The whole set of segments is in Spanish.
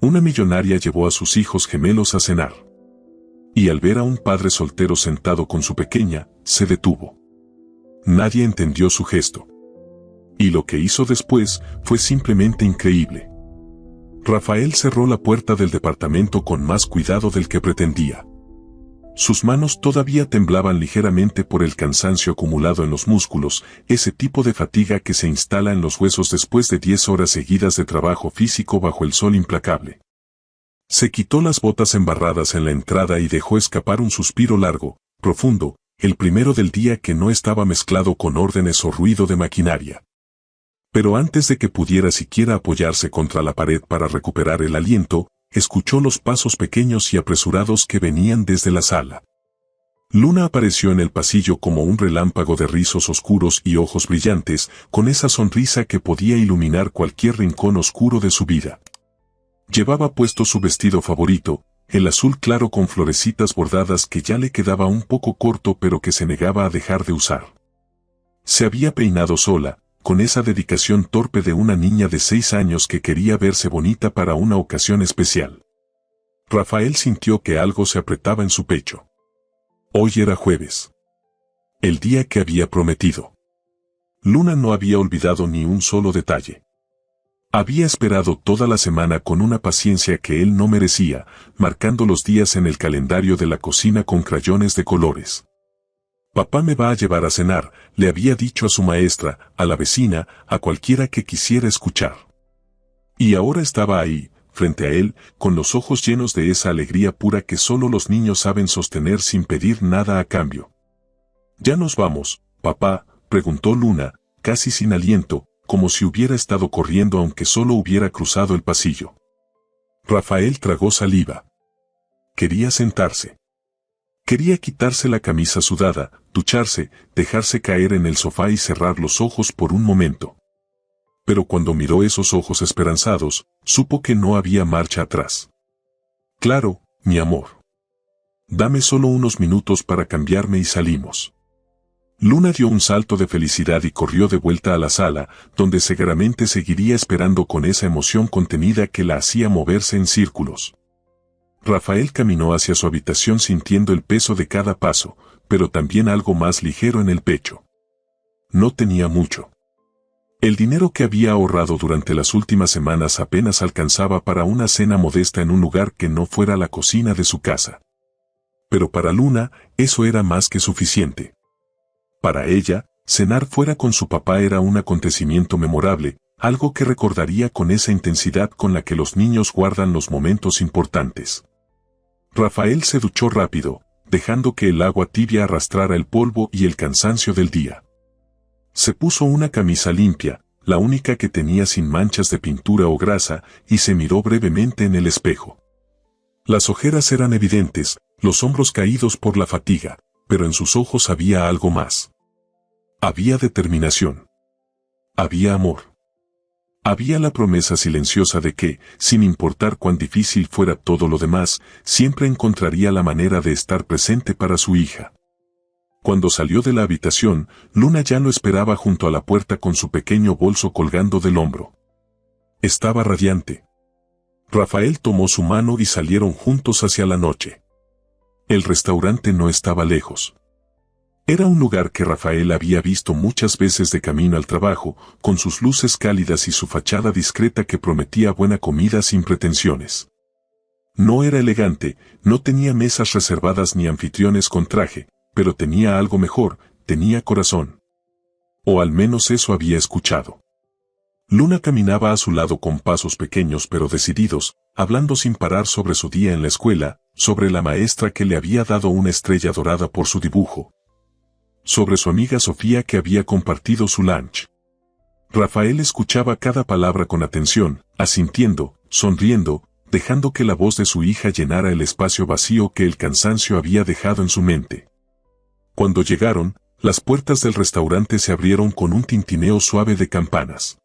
Una millonaria llevó a sus hijos gemelos a cenar. Y al ver a un padre soltero sentado con su pequeña, se detuvo. Nadie entendió su gesto. Y lo que hizo después fue simplemente increíble. Rafael cerró la puerta del departamento con más cuidado del que pretendía. Sus manos todavía temblaban ligeramente por el cansancio acumulado en los músculos, ese tipo de fatiga que se instala en los huesos después de 10 horas seguidas de trabajo físico bajo el sol implacable. Se quitó las botas embarradas en la entrada y dejó escapar un suspiro largo, profundo, el primero del día que no estaba mezclado con órdenes o ruido de maquinaria. Pero antes de que pudiera siquiera apoyarse contra la pared para recuperar el aliento, escuchó los pasos pequeños y apresurados que venían desde la sala. Luna apareció en el pasillo como un relámpago de rizos oscuros y ojos brillantes, con esa sonrisa que podía iluminar cualquier rincón oscuro de su vida. Llevaba puesto su vestido favorito, el azul claro con florecitas bordadas que ya le quedaba un poco corto pero que se negaba a dejar de usar. Se había peinado sola, con esa dedicación torpe de una niña de 6 años que quería verse bonita para una ocasión especial. Rafael sintió que algo se apretaba en su pecho. Hoy era jueves. El día que había prometido. Luna no había olvidado ni un solo detalle. Había esperado toda la semana con una paciencia que él no merecía, marcando los días en el calendario de la cocina con crayones de colores. Papá me va a llevar a cenar, le había dicho a su maestra, a la vecina, a cualquiera que quisiera escuchar. Y ahora estaba ahí, frente a él, con los ojos llenos de esa alegría pura que solo los niños saben sostener sin pedir nada a cambio. ¿Ya nos vamos, papá?, preguntó Luna, casi sin aliento, como si hubiera estado corriendo aunque solo hubiera cruzado el pasillo. Rafael tragó saliva. Quería sentarse. Quería quitarse la camisa sudada, ducharse, dejarse caer en el sofá y cerrar los ojos por un momento. Pero cuando miró esos ojos esperanzados, supo que no había marcha atrás. Claro, mi amor. Dame solo unos minutos para cambiarme y salimos. Luna dio un salto de felicidad y corrió de vuelta a la sala, donde seguramente seguiría esperando con esa emoción contenida que la hacía moverse en círculos. Rafael caminó hacia su habitación sintiendo el peso de cada paso, pero también algo más ligero en el pecho. No tenía mucho. El dinero que había ahorrado durante las últimas semanas apenas alcanzaba para una cena modesta en un lugar que no fuera la cocina de su casa. Pero para Luna, eso era más que suficiente. Para ella, cenar fuera con su papá era un acontecimiento memorable, algo que recordaría con esa intensidad con la que los niños guardan los momentos importantes. Rafael se duchó rápido, dejando que el agua tibia arrastrara el polvo y el cansancio del día. Se puso una camisa limpia, la única que tenía sin manchas de pintura o grasa, y se miró brevemente en el espejo. Las ojeras eran evidentes, los hombros caídos por la fatiga, pero en sus ojos había algo más. Había determinación. Había amor. Había la promesa silenciosa de que, sin importar cuán difícil fuera todo lo demás, siempre encontraría la manera de estar presente para su hija. Cuando salió de la habitación, Luna ya lo esperaba junto a la puerta con su pequeño bolso colgando del hombro. Estaba radiante. Rafael tomó su mano y salieron juntos hacia la noche. El restaurante no estaba lejos. Era un lugar que Rafael había visto muchas veces de camino al trabajo, con sus luces cálidas y su fachada discreta que prometía buena comida sin pretensiones. No era elegante, no tenía mesas reservadas ni anfitriones con traje, pero tenía algo mejor, tenía corazón. O al menos eso había escuchado. Luna caminaba a su lado con pasos pequeños pero decididos, hablando sin parar sobre su día en la escuela, sobre la maestra que le había dado una estrella dorada por su dibujo, sobre su amiga Sofía que había compartido su lunch. Rafael escuchaba cada palabra con atención, asintiendo, sonriendo, dejando que la voz de su hija llenara el espacio vacío que el cansancio había dejado en su mente. Cuando llegaron, las puertas del restaurante se abrieron con un tintineo suave de campanas.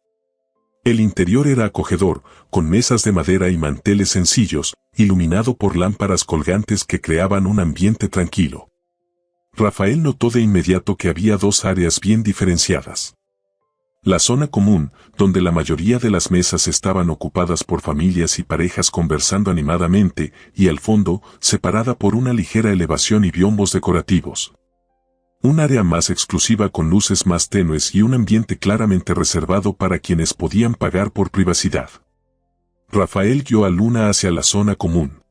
El interior era acogedor, con mesas de madera y manteles sencillos, iluminado por lámparas colgantes que creaban un ambiente tranquilo. Rafael notó de inmediato que había dos áreas bien diferenciadas. La zona común, donde la mayoría de las mesas estaban ocupadas por familias y parejas conversando animadamente, y al fondo, separada por una ligera elevación y biombos decorativos. Un área más exclusiva con luces más tenues y un ambiente claramente reservado para quienes podían pagar por privacidad. Rafael guió a Luna hacia la zona común.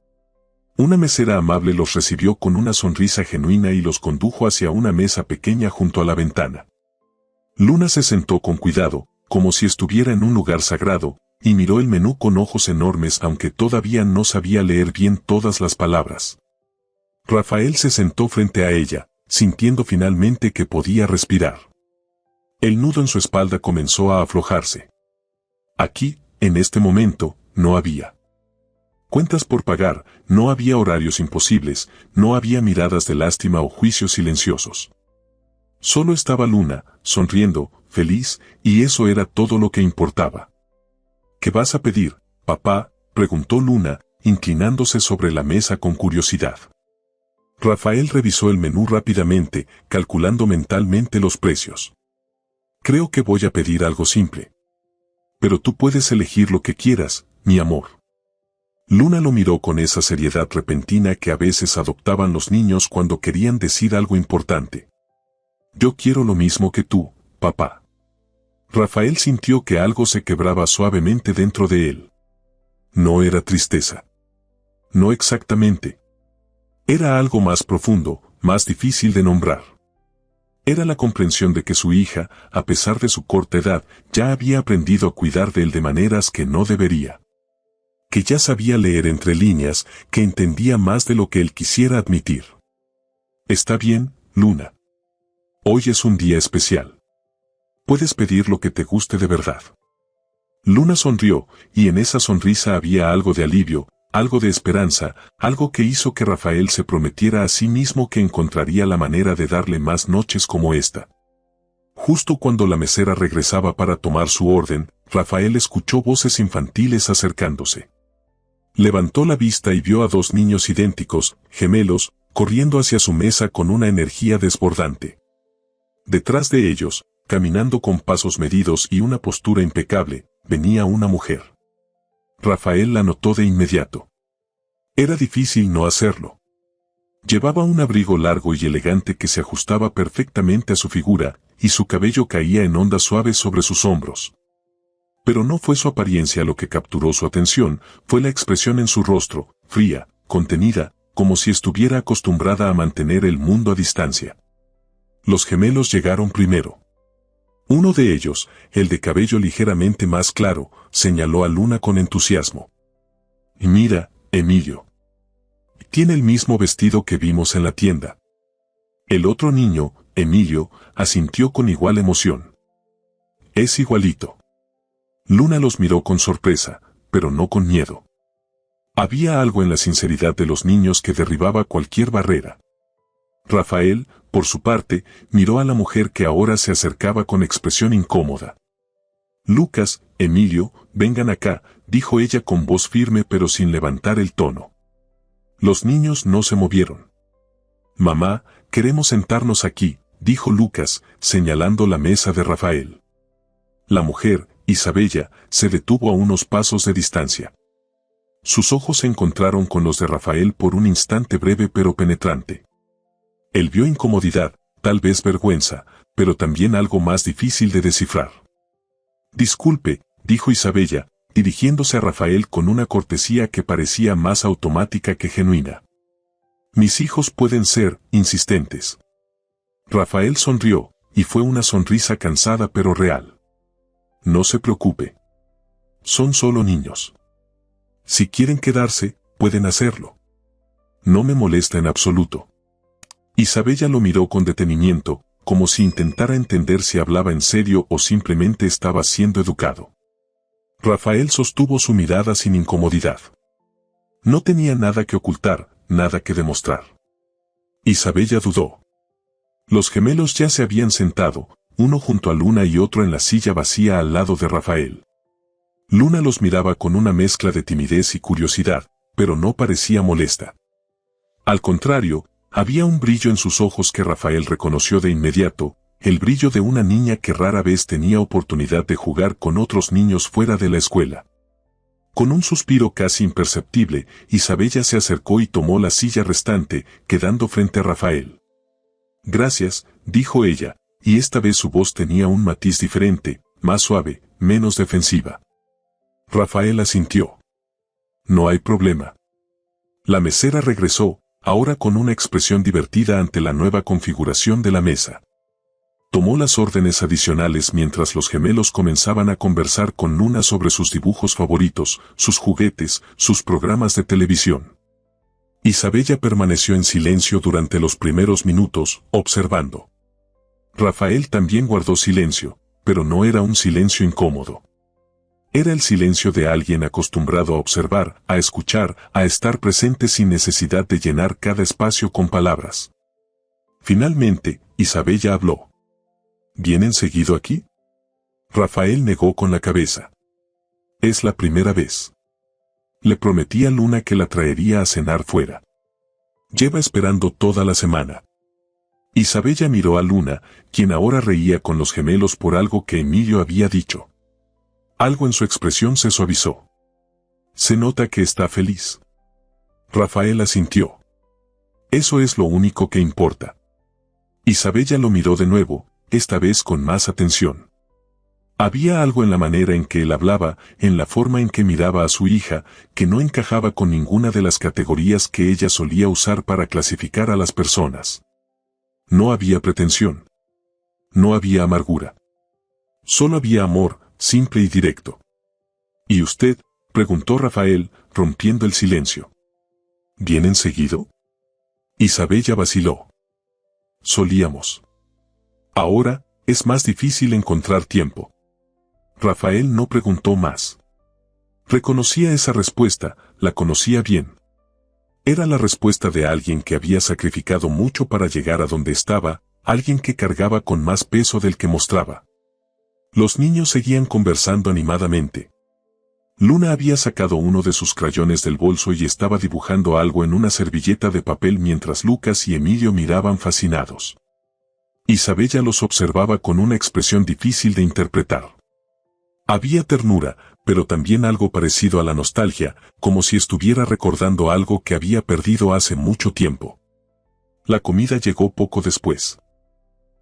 Una mesera amable los recibió con una sonrisa genuina y los condujo hacia una mesa pequeña junto a la ventana. Luna se sentó con cuidado, como si estuviera en un lugar sagrado, y miró el menú con ojos enormes aunque todavía no sabía leer bien todas las palabras. Rafael se sentó frente a ella, sintiendo finalmente que podía respirar. El nudo en su espalda comenzó a aflojarse. Aquí, en este momento, no había cuentas por pagar, no había horarios imposibles, no había miradas de lástima o juicios silenciosos. Solo estaba Luna, sonriendo, feliz, y eso era todo lo que importaba. ¿Qué vas a pedir, papá?, preguntó Luna, inclinándose sobre la mesa con curiosidad. Rafael revisó el menú rápidamente, calculando mentalmente los precios. Creo que voy a pedir algo simple. Pero tú puedes elegir lo que quieras, mi amor. Luna lo miró con esa seriedad repentina que a veces adoptaban los niños cuando querían decir algo importante. Yo quiero lo mismo que tú, papá. Rafael sintió que algo se quebraba suavemente dentro de él. No era tristeza. No exactamente. Era algo más profundo, más difícil de nombrar. Era la comprensión de que su hija, a pesar de su corta edad, ya había aprendido a cuidar de él de maneras que no debería. Que ya sabía leer entre líneas, que entendía más de lo que él quisiera admitir. Está bien, Luna. Hoy es un día especial. Puedes pedir lo que te guste de verdad. Luna sonrió, y en esa sonrisa había algo de alivio, algo de esperanza, algo que hizo que Rafael se prometiera a sí mismo que encontraría la manera de darle más noches como esta. Justo cuando la mesera regresaba para tomar su orden, Rafael escuchó voces infantiles acercándose. Levantó la vista y vio a dos niños idénticos, gemelos, corriendo hacia su mesa con una energía desbordante. Detrás de ellos, caminando con pasos medidos y una postura impecable, venía una mujer. Rafael la notó de inmediato. Era difícil no hacerlo. Llevaba un abrigo largo y elegante que se ajustaba perfectamente a su figura, y su cabello caía en ondas suaves sobre sus hombros. Pero no fue su apariencia lo que capturó su atención, fue la expresión en su rostro, fría, contenida, como si estuviera acostumbrada a mantener el mundo a distancia. Los gemelos llegaron primero. Uno de ellos, el de cabello ligeramente más claro, señaló a Luna con entusiasmo. Y mira, Emilio. Tiene el mismo vestido que vimos en la tienda. El otro niño, Emilio, asintió con igual emoción. Es igualito. Luna los miró con sorpresa, pero no con miedo. Había algo en la sinceridad de los niños que derribaba cualquier barrera. Rafael, por su parte, miró a la mujer que ahora se acercaba con expresión incómoda. Lucas, Emilio, vengan acá, dijo ella con voz firme pero sin levantar el tono. Los niños no se movieron. Mamá, queremos sentarnos aquí, dijo Lucas, señalando la mesa de Rafael. La mujer, Isabella, se detuvo a unos pasos de distancia. Sus ojos se encontraron con los de Rafael por un instante breve pero penetrante. Él vio incomodidad, tal vez vergüenza, pero también algo más difícil de descifrar. Disculpe, dijo Isabella, dirigiéndose a Rafael con una cortesía que parecía más automática que genuina. Mis hijos pueden ser insistentes. Rafael sonrió, y fue una sonrisa cansada pero real. No se preocupe. Son solo niños. Si quieren quedarse, pueden hacerlo. No me molesta en absoluto. Isabella lo miró con detenimiento, como si intentara entender si hablaba en serio o simplemente estaba siendo educado. Rafael sostuvo su mirada sin incomodidad. No tenía nada que ocultar, nada que demostrar. Isabella dudó. Los gemelos ya se habían sentado, uno junto a Luna y otro en la silla vacía al lado de Rafael. Luna los miraba con una mezcla de timidez y curiosidad, pero no parecía molesta. Al contrario, había un brillo en sus ojos que Rafael reconoció de inmediato, el brillo de una niña que rara vez tenía oportunidad de jugar con otros niños fuera de la escuela. Con un suspiro casi imperceptible, Isabella se acercó y tomó la silla restante, quedando frente a Rafael. «Gracias», dijo ella, y esta vez su voz tenía un matiz diferente, más suave, menos defensiva. Rafael asintió. «No hay problema». La mesera regresó, ahora con una expresión divertida ante la nueva configuración de la mesa. Tomó las órdenes adicionales mientras los gemelos comenzaban a conversar con Luna sobre sus dibujos favoritos, sus juguetes, sus programas de televisión. Isabella permaneció en silencio durante los primeros minutos, observando. Rafael también guardó silencio, pero no era un silencio incómodo. Era el silencio de alguien acostumbrado a observar, a escuchar, a estar presente sin necesidad de llenar cada espacio con palabras. Finalmente, Isabella habló. ¿Vienen seguido aquí? Rafael negó con la cabeza. Es la primera vez. Le prometí a Luna que la traería a cenar fuera. Lleva esperando toda la semana. Isabella miró a Luna, quien ahora reía con los gemelos por algo que Emilio había dicho. Algo en su expresión se suavizó. Se nota que está feliz. Rafael asintió. Eso es lo único que importa. Isabella lo miró de nuevo, esta vez con más atención. Había algo en la manera en que él hablaba, en la forma en que miraba a su hija, que no encajaba con ninguna de las categorías que ella solía usar para clasificar a las personas. No había pretensión. No había amargura. Solo había amor, simple y directo. ¿Y usted? Preguntó Rafael, rompiendo el silencio. ¿Vienen seguido? Isabella vaciló. Solíamos. Ahora, es más difícil encontrar tiempo. Rafael no preguntó más. Reconocía esa respuesta, la conocía bien. Era la respuesta de alguien que había sacrificado mucho para llegar a donde estaba, alguien que cargaba con más peso del que mostraba. Los niños seguían conversando animadamente. Luna había sacado uno de sus crayones del bolso y estaba dibujando algo en una servilleta de papel mientras Lucas y Emilio miraban fascinados. Isabella los observaba con una expresión difícil de interpretar. Había ternura, pero también algo parecido a la nostalgia, como si estuviera recordando algo que había perdido hace mucho tiempo. La comida llegó poco después.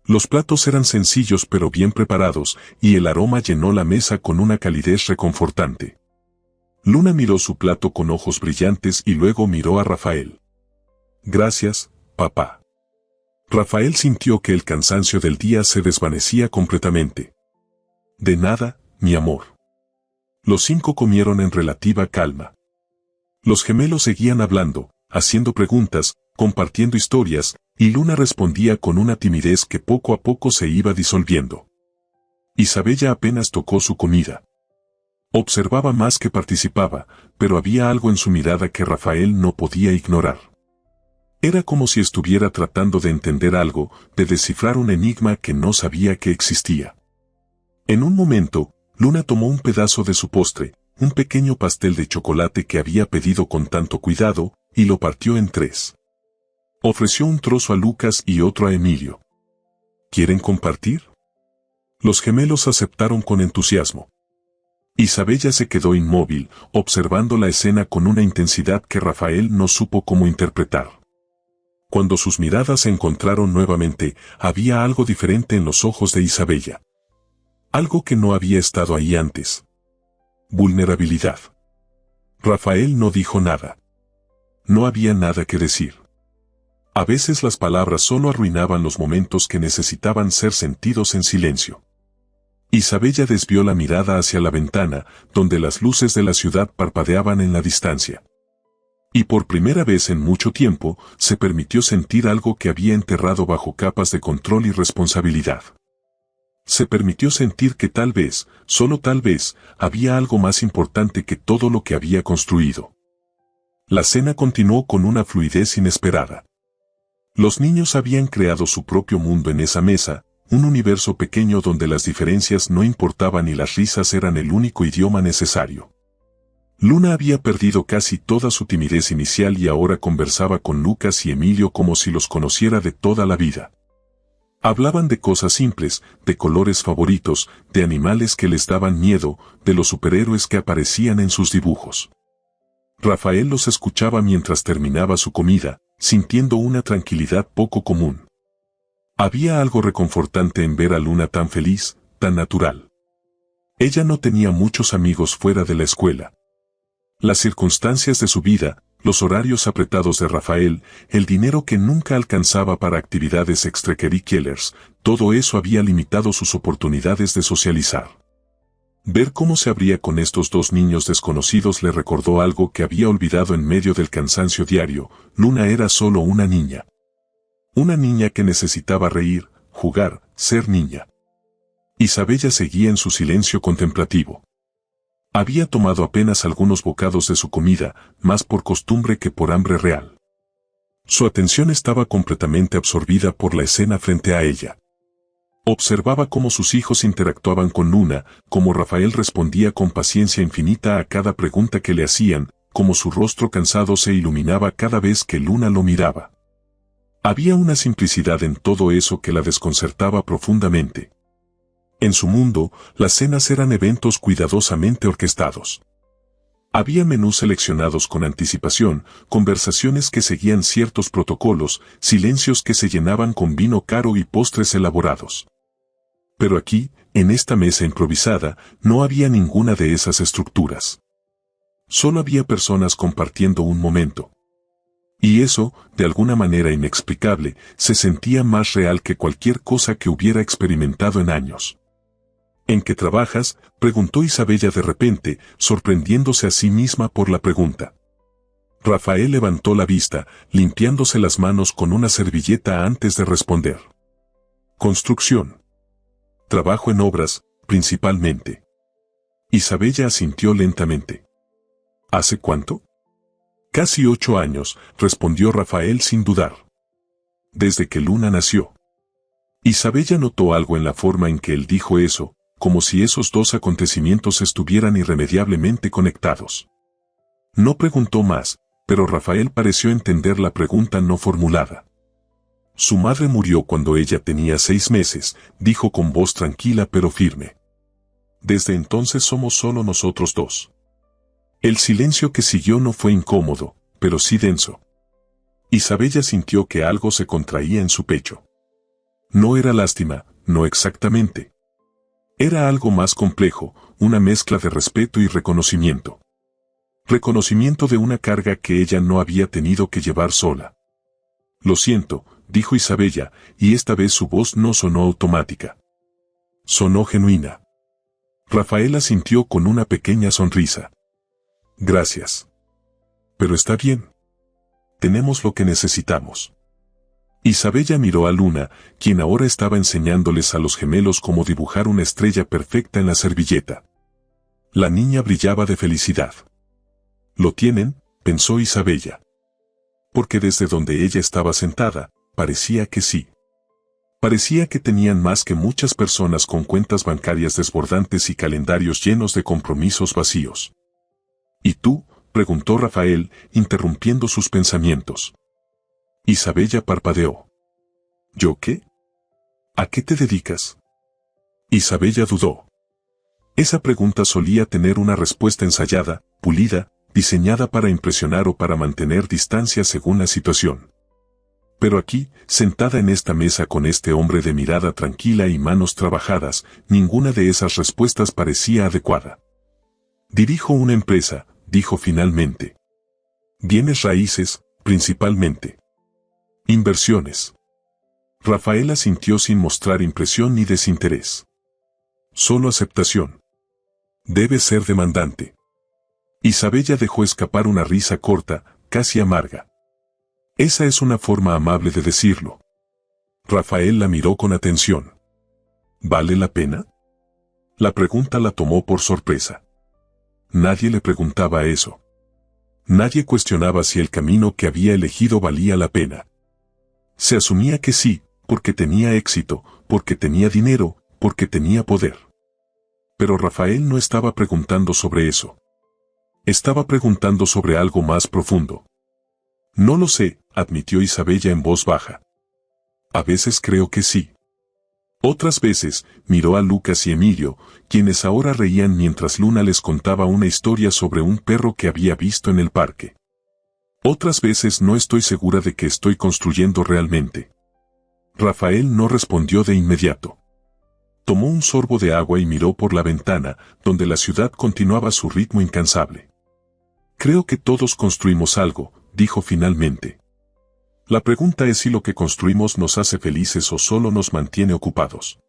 Los platos eran sencillos pero bien preparados, y el aroma llenó la mesa con una calidez reconfortante. Luna miró su plato con ojos brillantes y luego miró a Rafael. Gracias, papá. Rafael sintió que el cansancio del día se desvanecía completamente. De nada, mi amor. Los 5 comieron en relativa calma. Los gemelos seguían hablando, haciendo preguntas, compartiendo historias, y Luna respondía con una timidez que poco a poco se iba disolviendo. Isabella apenas tocó su comida. Observaba más que participaba, pero había algo en su mirada que Rafael no podía ignorar. Era como si estuviera tratando de entender algo, de descifrar un enigma que no sabía que existía. En un momento, Luna tomó un pedazo de su postre, un pequeño pastel de chocolate que había pedido con tanto cuidado, y lo partió en 3. Ofreció un trozo a Lucas y otro a Emilio. ¿Quieren compartir? Los gemelos aceptaron con entusiasmo. Isabella se quedó inmóvil, observando la escena con una intensidad que Rafael no supo cómo interpretar. Cuando sus miradas se encontraron nuevamente, había algo diferente en los ojos de Isabella. Algo que no había estado ahí antes. Vulnerabilidad. Rafael no dijo nada. No había nada que decir. A veces las palabras solo arruinaban los momentos que necesitaban ser sentidos en silencio. Isabella desvió la mirada hacia la ventana, donde las luces de la ciudad parpadeaban en la distancia. Y por primera vez en mucho tiempo, se permitió sentir algo que había enterrado bajo capas de control y responsabilidad. Se permitió sentir que tal vez, solo tal vez, había algo más importante que todo lo que había construido. La cena continuó con una fluidez inesperada. Los niños habían creado su propio mundo en esa mesa, un universo pequeño donde las diferencias no importaban y las risas eran el único idioma necesario. Luna había perdido casi toda su timidez inicial y ahora conversaba con Lucas y Emilio como si los conociera de toda la vida. Hablaban de cosas simples, de colores favoritos, de animales que les daban miedo, de los superhéroes que aparecían en sus dibujos. Rafael los escuchaba mientras terminaba su comida, sintiendo una tranquilidad poco común. Había algo reconfortante en ver a Luna tan feliz, tan natural. Ella no tenía muchos amigos fuera de la escuela. Las circunstancias de su vida, los horarios apretados de Rafael, el dinero que nunca alcanzaba para actividades extracurriculares, todo eso había limitado sus oportunidades de socializar. Ver cómo se abría con estos dos niños desconocidos le recordó algo que había olvidado en medio del cansancio diario: Luna era solo una niña. Una niña que necesitaba reír, jugar, ser niña. Isabella seguía en su silencio contemplativo. Había tomado apenas algunos bocados de su comida, más por costumbre que por hambre real. Su atención estaba completamente absorbida por la escena frente a ella. Observaba cómo sus hijos interactuaban con Luna, cómo Rafael respondía con paciencia infinita a cada pregunta que le hacían, cómo su rostro cansado se iluminaba cada vez que Luna lo miraba. Había una simplicidad en todo eso que la desconcertaba profundamente. En su mundo, las cenas eran eventos cuidadosamente orquestados. Había menús seleccionados con anticipación, conversaciones que seguían ciertos protocolos, silencios que se llenaban con vino caro y postres elaborados. Pero aquí, en esta mesa improvisada, no había ninguna de esas estructuras. Solo había personas compartiendo un momento. Y eso, de alguna manera inexplicable, se sentía más real que cualquier cosa que hubiera experimentado en años. ¿En qué trabajas?, preguntó Isabella de repente, sorprendiéndose a sí misma por la pregunta. Rafael levantó la vista, limpiándose las manos con una servilleta antes de responder. Construcción. Trabajo en obras, principalmente. Isabella asintió lentamente. ¿Hace cuánto? Casi 8 años, respondió Rafael sin dudar. Desde que Luna nació. Isabella notó algo en la forma en que él dijo eso, como si esos dos acontecimientos estuvieran irremediablemente conectados. No preguntó más, pero Rafael pareció entender la pregunta no formulada. Su madre murió cuando ella tenía 6 meses, dijo con voz tranquila pero firme. Desde entonces somos solo nosotros dos. El silencio que siguió no fue incómodo, pero sí denso. Isabella sintió que algo se contraía en su pecho. No era lástima, no exactamente. Era algo más complejo, una mezcla de respeto y reconocimiento. Reconocimiento de una carga que ella no había tenido que llevar sola. Lo siento, dijo Isabella, y esta vez su voz no sonó automática. Sonó genuina. Rafael asintió con una pequeña sonrisa. Gracias. Pero está bien. Tenemos lo que necesitamos. Isabella miró a Luna, quien ahora estaba enseñándoles a los gemelos cómo dibujar una estrella perfecta en la servilleta. La niña brillaba de felicidad. ¿Lo tienen?, pensó Isabella. Porque desde donde ella estaba sentada, parecía que sí. Parecía que tenían más que muchas personas con cuentas bancarias desbordantes y calendarios llenos de compromisos vacíos. ¿Y tú?, preguntó Rafael, interrumpiendo sus pensamientos. Isabella parpadeó. ¿Yo qué? ¿A qué te dedicas? Isabella dudó. Esa pregunta solía tener una respuesta ensayada, pulida, diseñada para impresionar o para mantener distancia según la situación. Pero aquí, sentada en esta mesa con este hombre de mirada tranquila y manos trabajadas, ninguna de esas respuestas parecía adecuada. Dirijo una empresa, dijo finalmente. Bienes raíces, principalmente. Inversiones. Rafael asintió sin mostrar impresión ni desinterés. Solo aceptación. Debe ser demandante. Isabella dejó escapar una risa corta, casi amarga. Esa es una forma amable de decirlo. Rafael la miró con atención. ¿Vale la pena? La pregunta la tomó por sorpresa. Nadie le preguntaba eso. Nadie cuestionaba si el camino que había elegido valía la pena. Se asumía que sí, porque tenía éxito, porque tenía dinero, porque tenía poder. Pero Rafael no estaba preguntando sobre eso. Estaba preguntando sobre algo más profundo. No lo sé, admitió Isabella en voz baja. A veces creo que sí. Otras veces, miró a Lucas y Emilio, quienes ahora reían mientras Luna les contaba una historia sobre un perro que había visto en el parque. Otras veces no estoy segura de que estoy construyendo realmente. Rafael no respondió de inmediato. Tomó un sorbo de agua y miró por la ventana, donde la ciudad continuaba su ritmo incansable. Creo que todos construimos algo, dijo finalmente. La pregunta es si lo que construimos nos hace felices o solo nos mantiene ocupados.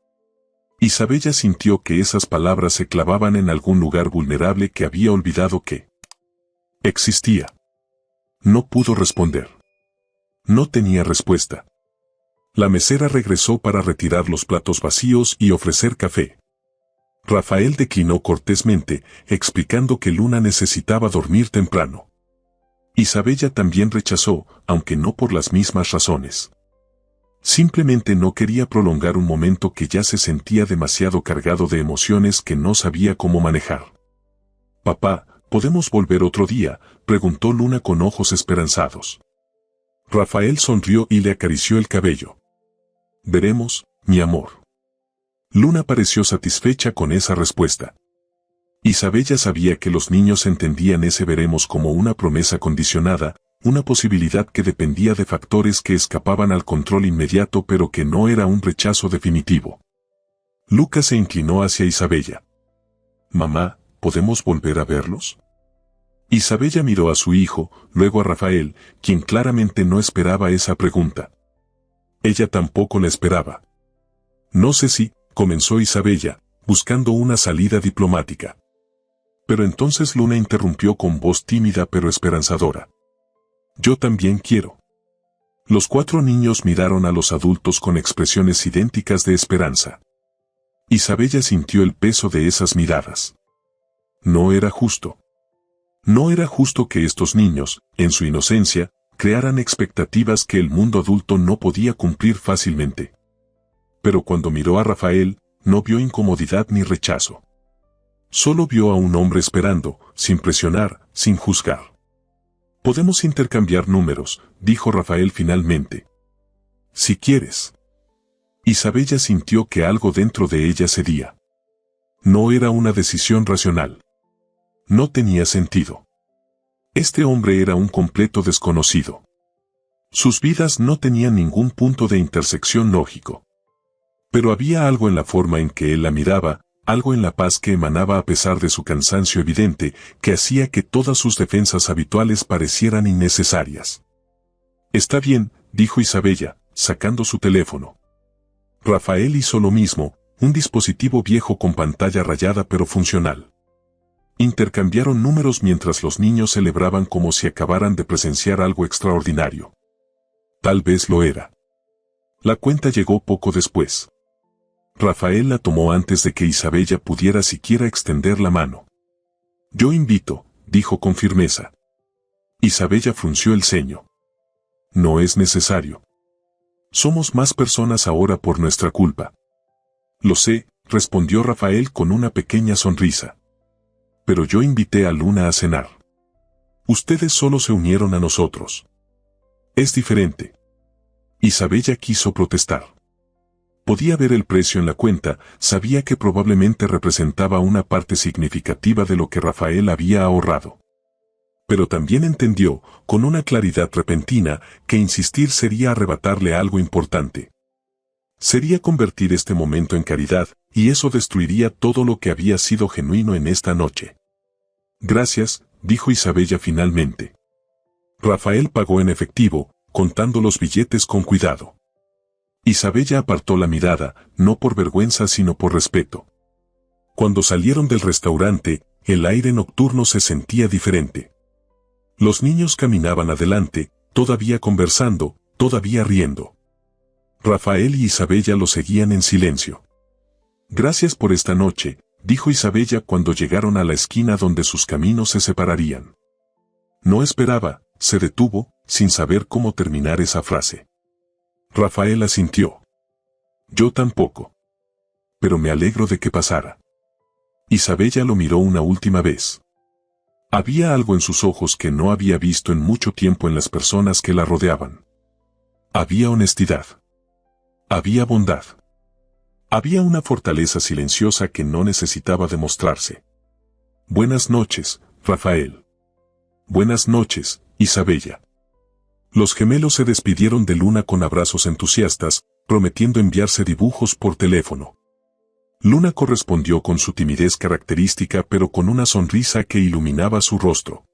Isabella sintió que esas palabras se clavaban en algún lugar vulnerable que había olvidado que existía. No pudo responder. No tenía respuesta. La mesera regresó para retirar los platos vacíos y ofrecer café. Rafael declinó cortésmente, explicando que Luna necesitaba dormir temprano. Isabella también rechazó, aunque no por las mismas razones. Simplemente no quería prolongar un momento que ya se sentía demasiado cargado de emociones que no sabía cómo manejar. «Papá, ¿podemos volver otro día?», preguntó Luna con ojos esperanzados. Rafael sonrió y le acarició el cabello. «Veremos, mi amor». Luna pareció satisfecha con esa respuesta. Isabella sabía que los niños entendían ese veremos como una promesa condicionada, una posibilidad que dependía de factores que escapaban al control inmediato pero que no era un rechazo definitivo. Lucas se inclinó hacia Isabella. «Mamá, ¿podemos volver a verlos?». Isabella miró a su hijo, luego a Rafael, quien claramente no esperaba esa pregunta. Ella tampoco la esperaba. «No sé si», comenzó Isabella, buscando una salida diplomática. Pero entonces Luna interrumpió con voz tímida pero esperanzadora. «Yo también quiero». Los 4 niños miraron a los adultos con expresiones idénticas de esperanza. Isabella sintió el peso de esas miradas. No era justo. No era justo que estos niños, en su inocencia, crearan expectativas que el mundo adulto no podía cumplir fácilmente. Pero cuando miró a Rafael, no vio incomodidad ni rechazo. Solo vio a un hombre esperando, sin presionar, sin juzgar. «Podemos intercambiar números», dijo Rafael finalmente. «Si quieres». Isabella sintió que algo dentro de ella cedía. No era una decisión racional. No tenía sentido. Este hombre era un completo desconocido. Sus vidas no tenían ningún punto de intersección lógico. Pero había algo en la forma en que él la miraba, algo en la paz que emanaba a pesar de su cansancio evidente, que hacía que todas sus defensas habituales parecieran innecesarias. «Está bien», dijo Isabella, sacando su teléfono. Rafael hizo lo mismo, un dispositivo viejo con pantalla rayada pero funcional. Intercambiaron números mientras los niños celebraban como si acabaran de presenciar algo extraordinario. Tal vez lo era. La cuenta llegó poco después. Rafael la tomó antes de que Isabella pudiera siquiera extender la mano. «Yo invito», dijo con firmeza. Isabella frunció el ceño. «No es necesario. Somos más personas ahora por nuestra culpa». «Lo sé», respondió Rafael con una pequeña sonrisa. «Pero yo invité a Luna a cenar. Ustedes solo se unieron a nosotros. Es diferente». Isabella quiso protestar. Podía ver el precio en la cuenta, sabía que probablemente representaba una parte significativa de lo que Rafael había ahorrado. Pero también entendió, con una claridad repentina, que insistir sería arrebatarle algo importante. Sería convertir este momento en caridad, y eso destruiría todo lo que había sido genuino en esta noche. «Gracias», dijo Isabella finalmente. Rafael pagó en efectivo, contando los billetes con cuidado. Isabella apartó la mirada, no por vergüenza sino por respeto. Cuando salieron del restaurante, el aire nocturno se sentía diferente. Los niños caminaban adelante, todavía conversando, todavía riendo. Rafael y Isabella lo seguían en silencio. «Gracias por esta noche», dijo Isabella cuando llegaron a la esquina donde sus caminos se separarían. No esperaba, se detuvo, sin saber cómo terminar esa frase. Rafael asintió. «Yo tampoco. Pero me alegro de que pasara». Isabella lo miró una última vez. Había algo en sus ojos que no había visto en mucho tiempo en las personas que la rodeaban. Había honestidad. Había bondad. Había una fortaleza silenciosa que no necesitaba demostrarse. Buenas noches, Rafael. Buenas noches, Isabella. Los gemelos se despidieron de Luna con abrazos entusiastas, prometiendo enviarse dibujos por teléfono. Luna correspondió con su timidez característica pero con una sonrisa que iluminaba su rostro.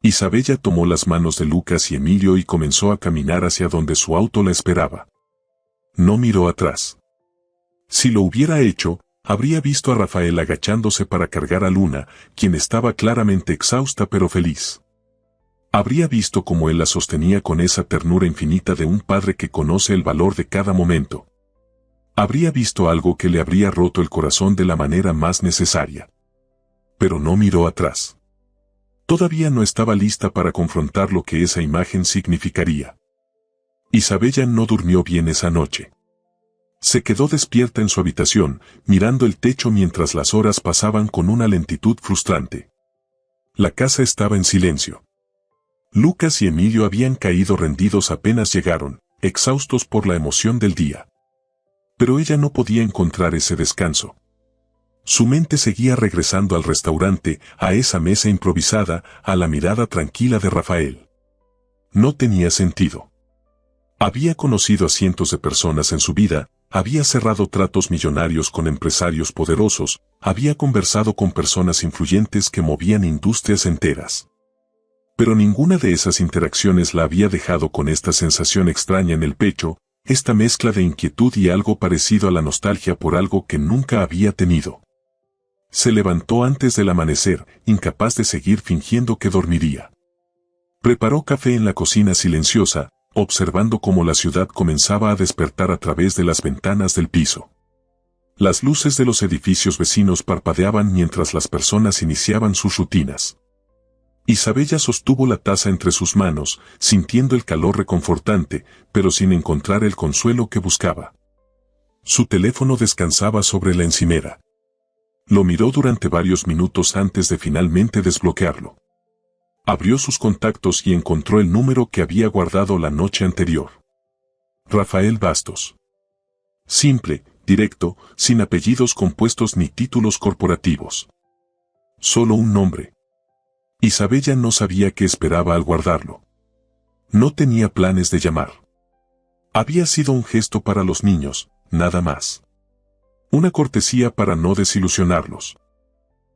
Isabella tomó las manos de Lucas y Emilio y comenzó a caminar hacia donde su auto la esperaba. No miró atrás. Si lo hubiera hecho, habría visto a Rafael agachándose para cargar a Luna, quien estaba claramente exhausta pero feliz. Habría visto cómo él la sostenía con esa ternura infinita de un padre que conoce el valor de cada momento. Habría visto algo que le habría roto el corazón de la manera más necesaria. Pero no miró atrás. Todavía no estaba lista para confrontar lo que esa imagen significaría. Isabella no durmió bien esa noche. Se quedó despierta en su habitación, mirando el techo mientras las horas pasaban con una lentitud frustrante. La casa estaba en silencio. Lucas y Emilio habían caído rendidos apenas llegaron, exhaustos por la emoción del día. Pero ella no podía encontrar ese descanso. Su mente seguía regresando al restaurante, a esa mesa improvisada, a la mirada tranquila de Rafael. No tenía sentido. Había conocido a cientos de personas en su vida, había cerrado tratos millonarios con empresarios poderosos, había conversado con personas influyentes que movían industrias enteras. Pero ninguna de esas interacciones la había dejado con esta sensación extraña en el pecho, esta mezcla de inquietud y algo parecido a la nostalgia por algo que nunca había tenido. Se levantó antes del amanecer, incapaz de seguir fingiendo que dormiría. Preparó café en la cocina silenciosa, observando cómo la ciudad comenzaba a despertar a través de las ventanas del piso. Las luces de los edificios vecinos parpadeaban mientras las personas iniciaban sus rutinas. Isabella sostuvo la taza entre sus manos, sintiendo el calor reconfortante, pero sin encontrar el consuelo que buscaba. Su teléfono descansaba sobre la encimera. Lo miró durante varios minutos antes de finalmente desbloquearlo. Abrió sus contactos y encontró el número que había guardado la noche anterior. Rafael Bastos. Simple, directo, sin apellidos compuestos ni títulos corporativos. Solo un nombre. Isabella no sabía qué esperaba al guardarlo. No tenía planes de llamar. Había sido un gesto para los niños, nada más. Una cortesía para no desilusionarlos.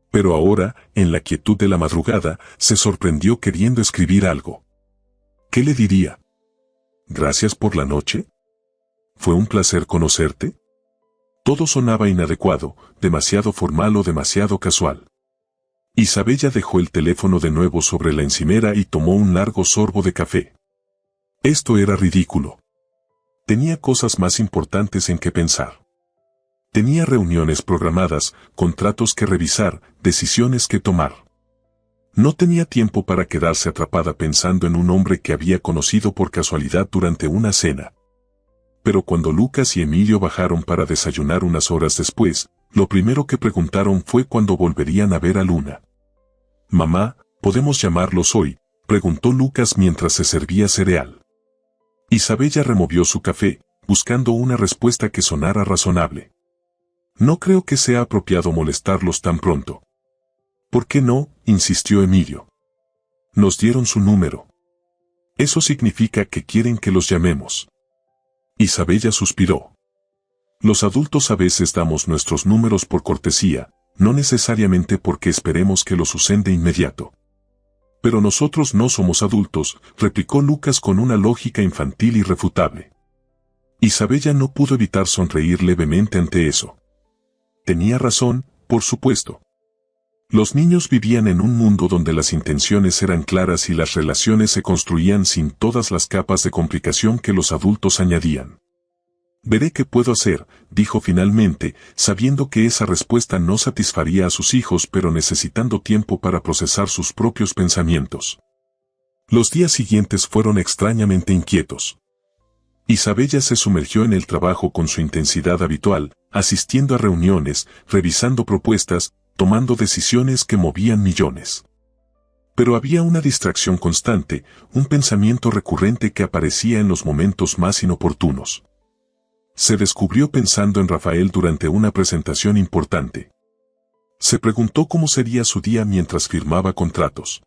Pero ahora, en la quietud de la madrugada, se sorprendió queriendo escribir algo. ¿Qué le diría? ¿Gracias por la noche? ¿Fue un placer conocerte? Todo sonaba inadecuado, demasiado formal o demasiado casual. Isabella dejó el teléfono de nuevo sobre la encimera y tomó un largo sorbo de café. Esto era ridículo. Tenía cosas más importantes en que pensar. Tenía reuniones programadas, contratos que revisar, decisiones que tomar. No tenía tiempo para quedarse atrapada pensando en un hombre que había conocido por casualidad durante una cena. Pero cuando Lucas y Emilio bajaron para desayunar unas horas después, lo primero que preguntaron fue cuándo volverían a ver a Luna. «Mamá, ¿podemos llamarlos hoy?», preguntó Lucas mientras se servía cereal. Isabella removió su café, buscando una respuesta que sonara razonable. «No creo que sea apropiado molestarlos tan pronto». «¿Por qué no?», insistió Emilio. «Nos dieron su número. Eso significa que quieren que los llamemos». Isabella suspiró. Los adultos a veces damos nuestros números por cortesía, no necesariamente porque esperemos que los usen de inmediato. Pero nosotros no somos adultos, replicó Lucas con una lógica infantil irrefutable. Isabella no pudo evitar sonreír levemente ante eso. Tenía razón, por supuesto. Los niños vivían en un mundo donde las intenciones eran claras y las relaciones se construían sin todas las capas de complicación que los adultos añadían. «Veré qué puedo hacer», dijo finalmente, sabiendo que esa respuesta no satisfaría a sus hijos pero necesitando tiempo para procesar sus propios pensamientos. Los días siguientes fueron extrañamente inquietos. Isabella se sumergió en el trabajo con su intensidad habitual, asistiendo a reuniones, revisando propuestas, tomando decisiones que movían millones. Pero había una distracción constante, un pensamiento recurrente que aparecía en los momentos más inoportunos. Se descubrió pensando en Rafael durante una presentación importante. Se preguntó cómo sería su día mientras firmaba contratos.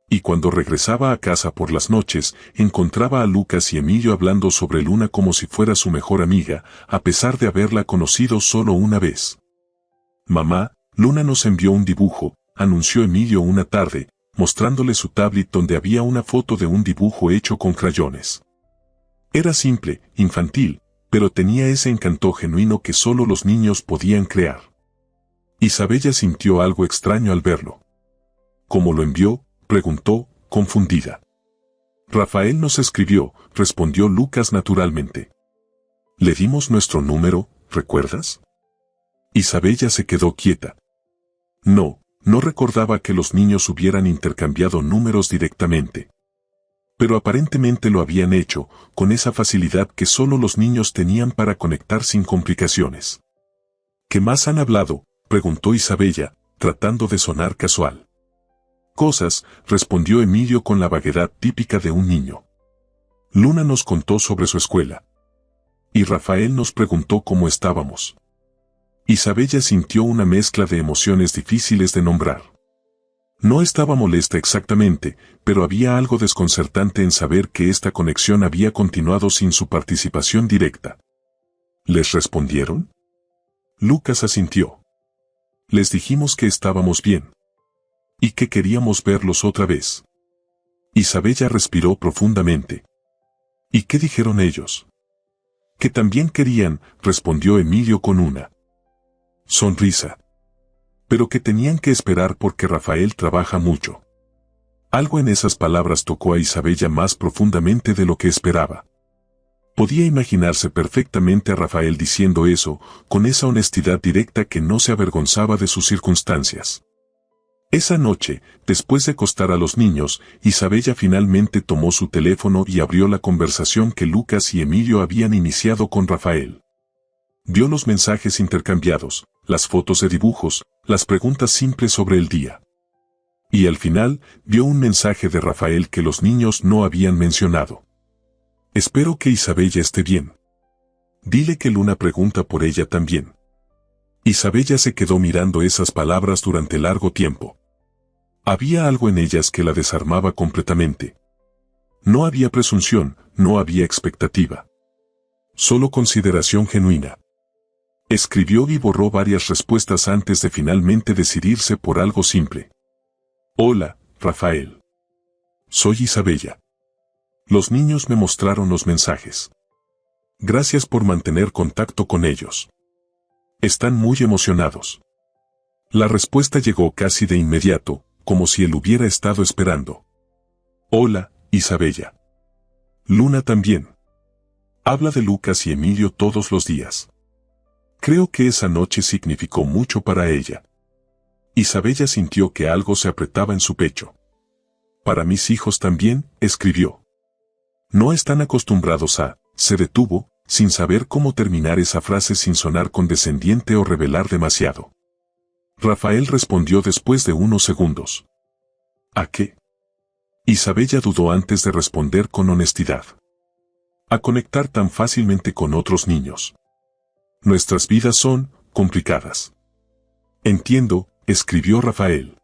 Y cuando regresaba a casa por las noches, encontraba a Lucas y Emilio hablando sobre Luna como si fuera su mejor amiga, a pesar de haberla conocido solo una vez. Mamá, Luna nos envió un dibujo, anunció Emilio una tarde, mostrándole su tablet donde había una foto de un dibujo hecho con crayones. Era simple, infantil, pero tenía ese encanto genuino que solo los niños podían crear. Isabella sintió algo extraño al verlo. ¿Cómo lo envió?, preguntó, confundida. Rafael nos escribió, respondió Lucas naturalmente. Le dimos nuestro número, ¿recuerdas? Isabella se quedó quieta. No recordaba que los niños hubieran intercambiado números directamente. Pero aparentemente lo habían hecho, con esa facilidad que solo los niños tenían para conectar sin complicaciones. ¿Qué más han hablado?, preguntó Isabella, tratando de sonar casual. Cosas, respondió Emilio con la vaguedad típica de un niño. Luna nos contó sobre su escuela. Y Rafael nos preguntó cómo estábamos. Isabella sintió una mezcla de emociones difíciles de nombrar. No estaba molesta exactamente, pero había algo desconcertante en saber que esta conexión había continuado sin su participación directa. ¿Les respondieron? Lucas asintió. Les dijimos que estábamos bien. Y que queríamos verlos otra vez. Isabella respiró profundamente. ¿Y qué dijeron ellos? Que también querían, respondió Emilio con una sonrisa. Pero que tenían que esperar porque Rafael trabaja mucho. Algo en esas palabras tocó a Isabella más profundamente de lo que esperaba. Podía imaginarse perfectamente a Rafael diciendo eso, con esa honestidad directa que no se avergonzaba de sus circunstancias. Esa noche, después de acostar a los niños, Isabella finalmente tomó su teléfono y abrió la conversación que Lucas y Emilio habían iniciado con Rafael. Vio los mensajes intercambiados, las fotos de dibujos, las preguntas simples sobre el día. Y al final, vio un mensaje de Rafael que los niños no habían mencionado. Espero que Isabella esté bien. Dile que Luna pregunta por ella también. Isabella se quedó mirando esas palabras durante largo tiempo. Había algo en ellas que la desarmaba completamente. No había presunción, no había expectativa. Solo consideración genuina. Escribió y borró varias respuestas antes de finalmente decidirse por algo simple. Hola, Rafael. Soy Isabella. Los niños me mostraron los mensajes. Gracias por mantener contacto con ellos. Están muy emocionados. La respuesta llegó casi de inmediato, como si él hubiera estado esperando. Hola, Isabella. Luna también. Habla de Lucas y Emilio todos los días. Creo que esa noche significó mucho para ella. Isabella sintió que algo se apretaba en su pecho. Para mis hijos también, escribió. No están acostumbrados a, se detuvo, sin saber cómo terminar esa frase sin sonar condescendiente o revelar demasiado. Rafael respondió después de unos segundos. ¿A qué? Isabella dudó antes de responder con honestidad. A conectar tan fácilmente con otros niños. Nuestras vidas son complicadas. Entiendo, escribió Rafael.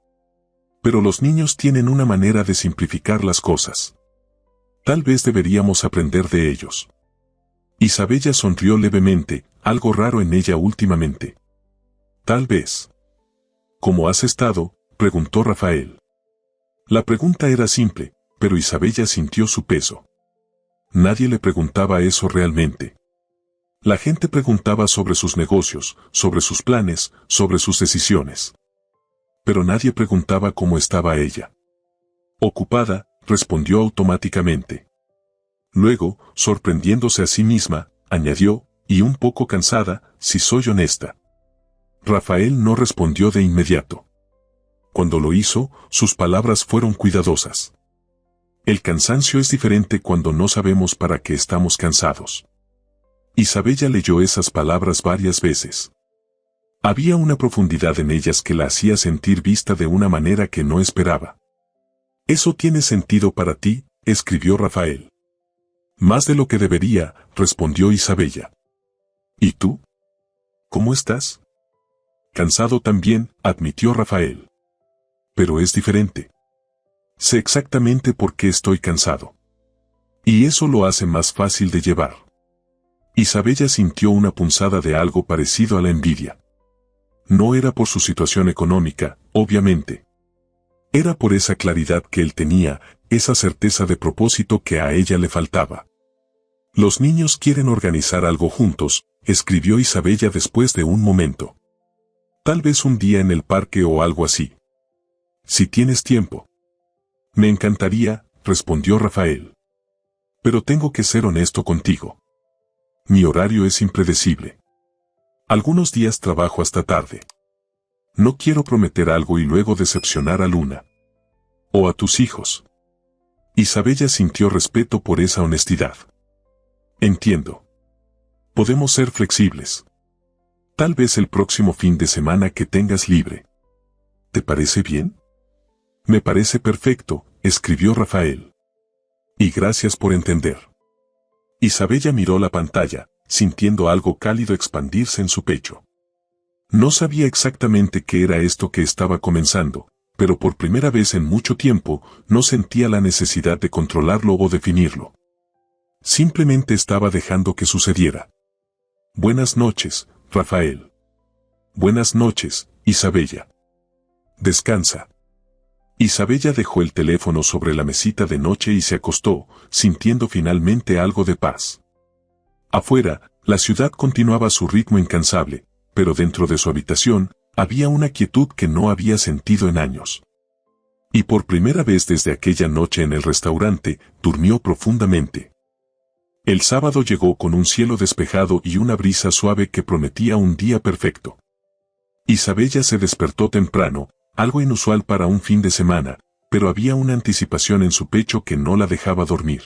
Pero los niños tienen una manera de simplificar las cosas. Tal vez deberíamos aprender de ellos. Isabella sonrió levemente, algo raro en ella últimamente. Tal vez. ¿Cómo has estado?, preguntó Rafael. La pregunta era simple, pero Isabella sintió su peso. Nadie le preguntaba eso realmente. La gente preguntaba sobre sus negocios, sobre sus planes, sobre sus decisiones. Pero nadie preguntaba cómo estaba ella. Ocupada, respondió automáticamente. Luego, sorprendiéndose a sí misma, añadió, y un poco cansada, si soy honesta. Rafael no respondió de inmediato. Cuando lo hizo, sus palabras fueron cuidadosas. El cansancio es diferente cuando no sabemos para qué estamos cansados. Isabella leyó esas palabras varias veces. Había una profundidad en ellas que la hacía sentir vista de una manera que no esperaba. «Eso tiene sentido para ti», escribió Rafael. «Más de lo que debería», respondió Isabella. ¿Y tú? ¿Cómo estás? Cansado también, admitió Rafael. Pero es diferente. Sé exactamente por qué estoy cansado. Y eso lo hace más fácil de llevar. Isabella sintió una punzada de algo parecido a la envidia. No era por su situación económica, obviamente. Era por esa claridad que él tenía, esa certeza de propósito que a ella le faltaba. Los niños quieren organizar algo juntos, escribió Isabella después de un momento. Tal vez un día en el parque o algo así. Si tienes tiempo. Me encantaría, respondió Rafael. Pero tengo que ser honesto contigo. Mi horario es impredecible. Algunos días trabajo hasta tarde. No quiero prometer algo y luego decepcionar a Luna. O a tus hijos. Isabella sintió respeto por esa honestidad. Entiendo. Podemos ser flexibles. Tal vez el próximo fin de semana que tengas libre. ¿Te parece bien? Me parece perfecto, escribió Rafael. Y gracias por entender. Isabella miró la pantalla, sintiendo algo cálido expandirse en su pecho. No sabía exactamente qué era esto que estaba comenzando, pero por primera vez en mucho tiempo no sentía la necesidad de controlarlo o definirlo. Simplemente estaba dejando que sucediera. Buenas noches, Rafael. Buenas noches, Isabella. Descansa. Isabella dejó el teléfono sobre la mesita de noche y se acostó, sintiendo finalmente algo de paz. Afuera, la ciudad continuaba su ritmo incansable, pero dentro de su habitación, había una quietud que no había sentido en años. Y por primera vez desde aquella noche en el restaurante, durmió profundamente. El sábado llegó con un cielo despejado y una brisa suave que prometía un día perfecto. Isabella se despertó temprano, algo inusual para un fin de semana, pero había una anticipación en su pecho que no la dejaba dormir.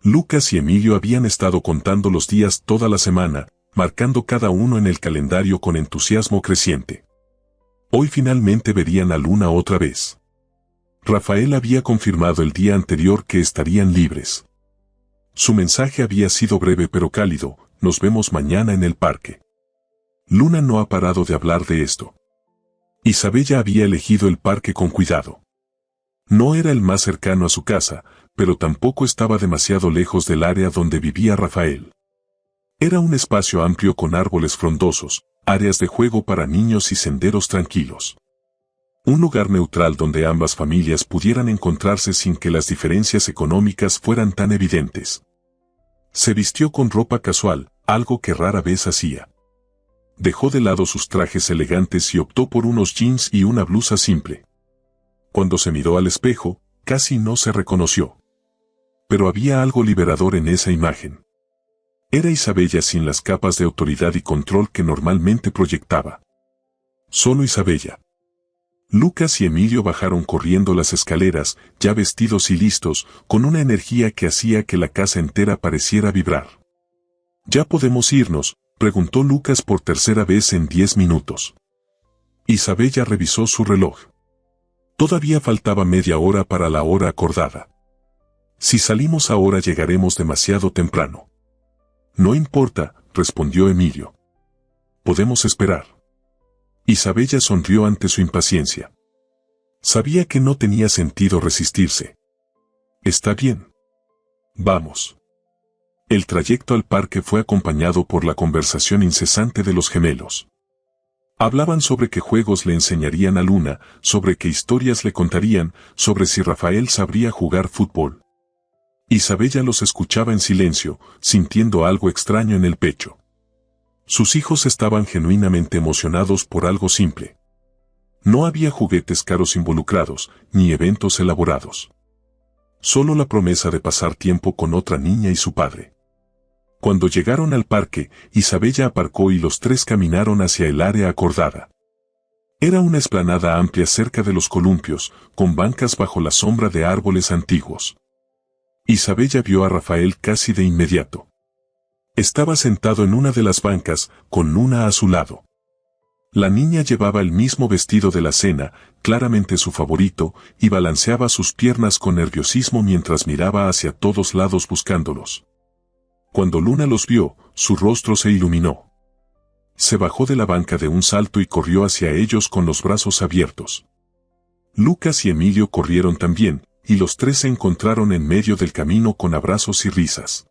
Lucas y Emilio habían estado contando los días toda la semana, marcando cada uno en el calendario con entusiasmo creciente. Hoy finalmente verían a Luna otra vez. Rafael había confirmado el día anterior que estarían libres. Su mensaje había sido breve pero cálido: nos vemos mañana en el parque. Luna no ha parado de hablar de esto. Isabella había elegido el parque con cuidado. No era el más cercano a su casa, pero tampoco estaba demasiado lejos del área donde vivía Rafael. Era un espacio amplio con árboles frondosos, áreas de juego para niños y senderos tranquilos. Un lugar neutral donde ambas familias pudieran encontrarse sin que las diferencias económicas fueran tan evidentes. Se vistió con ropa casual, algo que rara vez hacía. Dejó de lado sus trajes elegantes y optó por unos jeans y una blusa simple. Cuando se miró al espejo, casi no se reconoció. Pero había algo liberador en esa imagen. Era Isabella sin las capas de autoridad y control que normalmente proyectaba. Solo Isabella. Lucas y Emilio bajaron corriendo las escaleras, ya vestidos y listos, con una energía que hacía que la casa entera pareciera vibrar. ¿Ya podemos irnos?, preguntó Lucas por tercera vez en 10 minutos. Isabella revisó su reloj. Todavía faltaba media hora para la hora acordada. Si salimos ahora llegaremos demasiado temprano. No importa, respondió Emilio. Podemos esperar. Isabella sonrió ante su impaciencia. Sabía que no tenía sentido resistirse. Está bien. Vamos. El trayecto al parque fue acompañado por la conversación incesante de los gemelos. Hablaban sobre qué juegos le enseñarían a Luna, sobre qué historias le contarían, sobre si Rafael sabría jugar fútbol. Isabella los escuchaba en silencio, sintiendo algo extraño en el pecho. Sus hijos estaban genuinamente emocionados por algo simple. No había juguetes caros involucrados, ni eventos elaborados. Solo la promesa de pasar tiempo con otra niña y su padre. Cuando llegaron al parque, Isabella aparcó y los tres caminaron hacia el área acordada. Era una explanada amplia cerca de los columpios, con bancas bajo la sombra de árboles antiguos. Isabella vio a Rafael casi de inmediato. Estaba sentado en una de las bancas, con Luna a su lado. La niña llevaba el mismo vestido de la cena, claramente su favorito, y balanceaba sus piernas con nerviosismo mientras miraba hacia todos lados buscándolos. Cuando Luna los vio, su rostro se iluminó. Se bajó de la banca de un salto y corrió hacia ellos con los brazos abiertos. Lucas y Emilio corrieron también, y los tres se encontraron en medio del camino con abrazos y risas.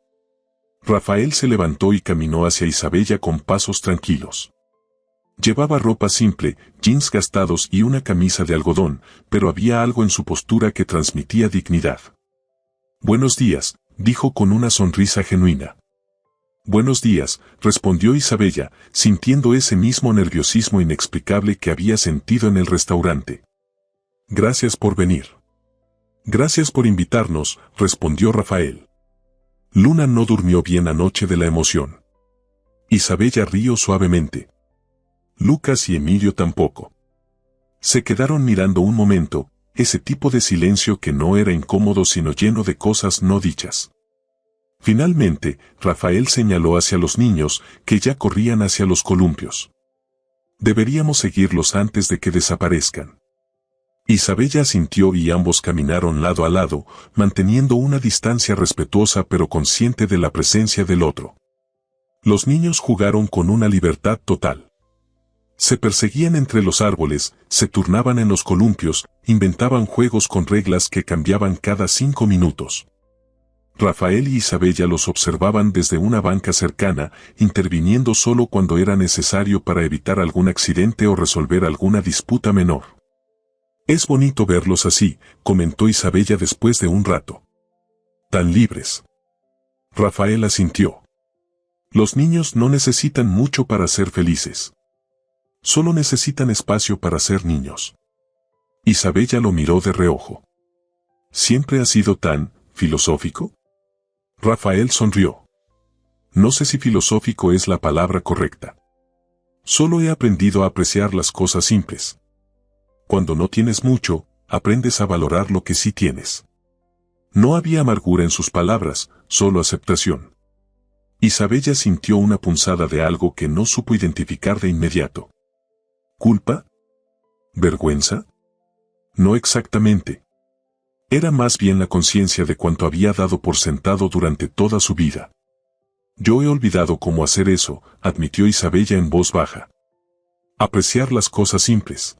Rafael se levantó y caminó hacia Isabella con pasos tranquilos. Llevaba ropa simple, jeans gastados y una camisa de algodón, pero había algo en su postura que transmitía dignidad. «Buenos días», dijo con una sonrisa genuina. «Buenos días», respondió Isabella, sintiendo ese mismo nerviosismo inexplicable que había sentido en el restaurante. «Gracias por venir». «Gracias por invitarnos», respondió Rafael. Luna no durmió bien anoche de la emoción. Isabella rió suavemente. Lucas y Emilio tampoco. Se quedaron mirando un momento, ese tipo de silencio que no era incómodo sino lleno de cosas no dichas. Finalmente, Rafael señaló hacia los niños, que ya corrían hacia los columpios. «Deberíamos seguirlos antes de que desaparezcan». Isabella asintió y ambos caminaron lado a lado, manteniendo una distancia respetuosa pero consciente de la presencia del otro. Los niños jugaron con una libertad total. Se perseguían entre los árboles, se turnaban en los columpios, inventaban juegos con reglas que cambiaban cada 5 minutos. Rafael y Isabella los observaban desde una banca cercana, interviniendo solo cuando era necesario para evitar algún accidente o resolver alguna disputa menor. «Es bonito verlos así», comentó Isabella después de un rato. «Tan libres». Rafael asintió. «Los niños no necesitan mucho para ser felices. Solo necesitan espacio para ser niños». Isabella lo miró de reojo. «¿Siempre has sido tan filosófico?» Rafael sonrió. «No sé si filosófico es la palabra correcta. Solo he aprendido a apreciar las cosas simples. Cuando no tienes mucho, aprendes a valorar lo que sí tienes». No había amargura en sus palabras, solo aceptación. Isabella sintió una punzada de algo que no supo identificar de inmediato. ¿Culpa? ¿Vergüenza? No exactamente. Era más bien la conciencia de cuanto había dado por sentado durante toda su vida. «Yo he olvidado cómo hacer eso», admitió Isabella en voz baja. «Apreciar las cosas simples».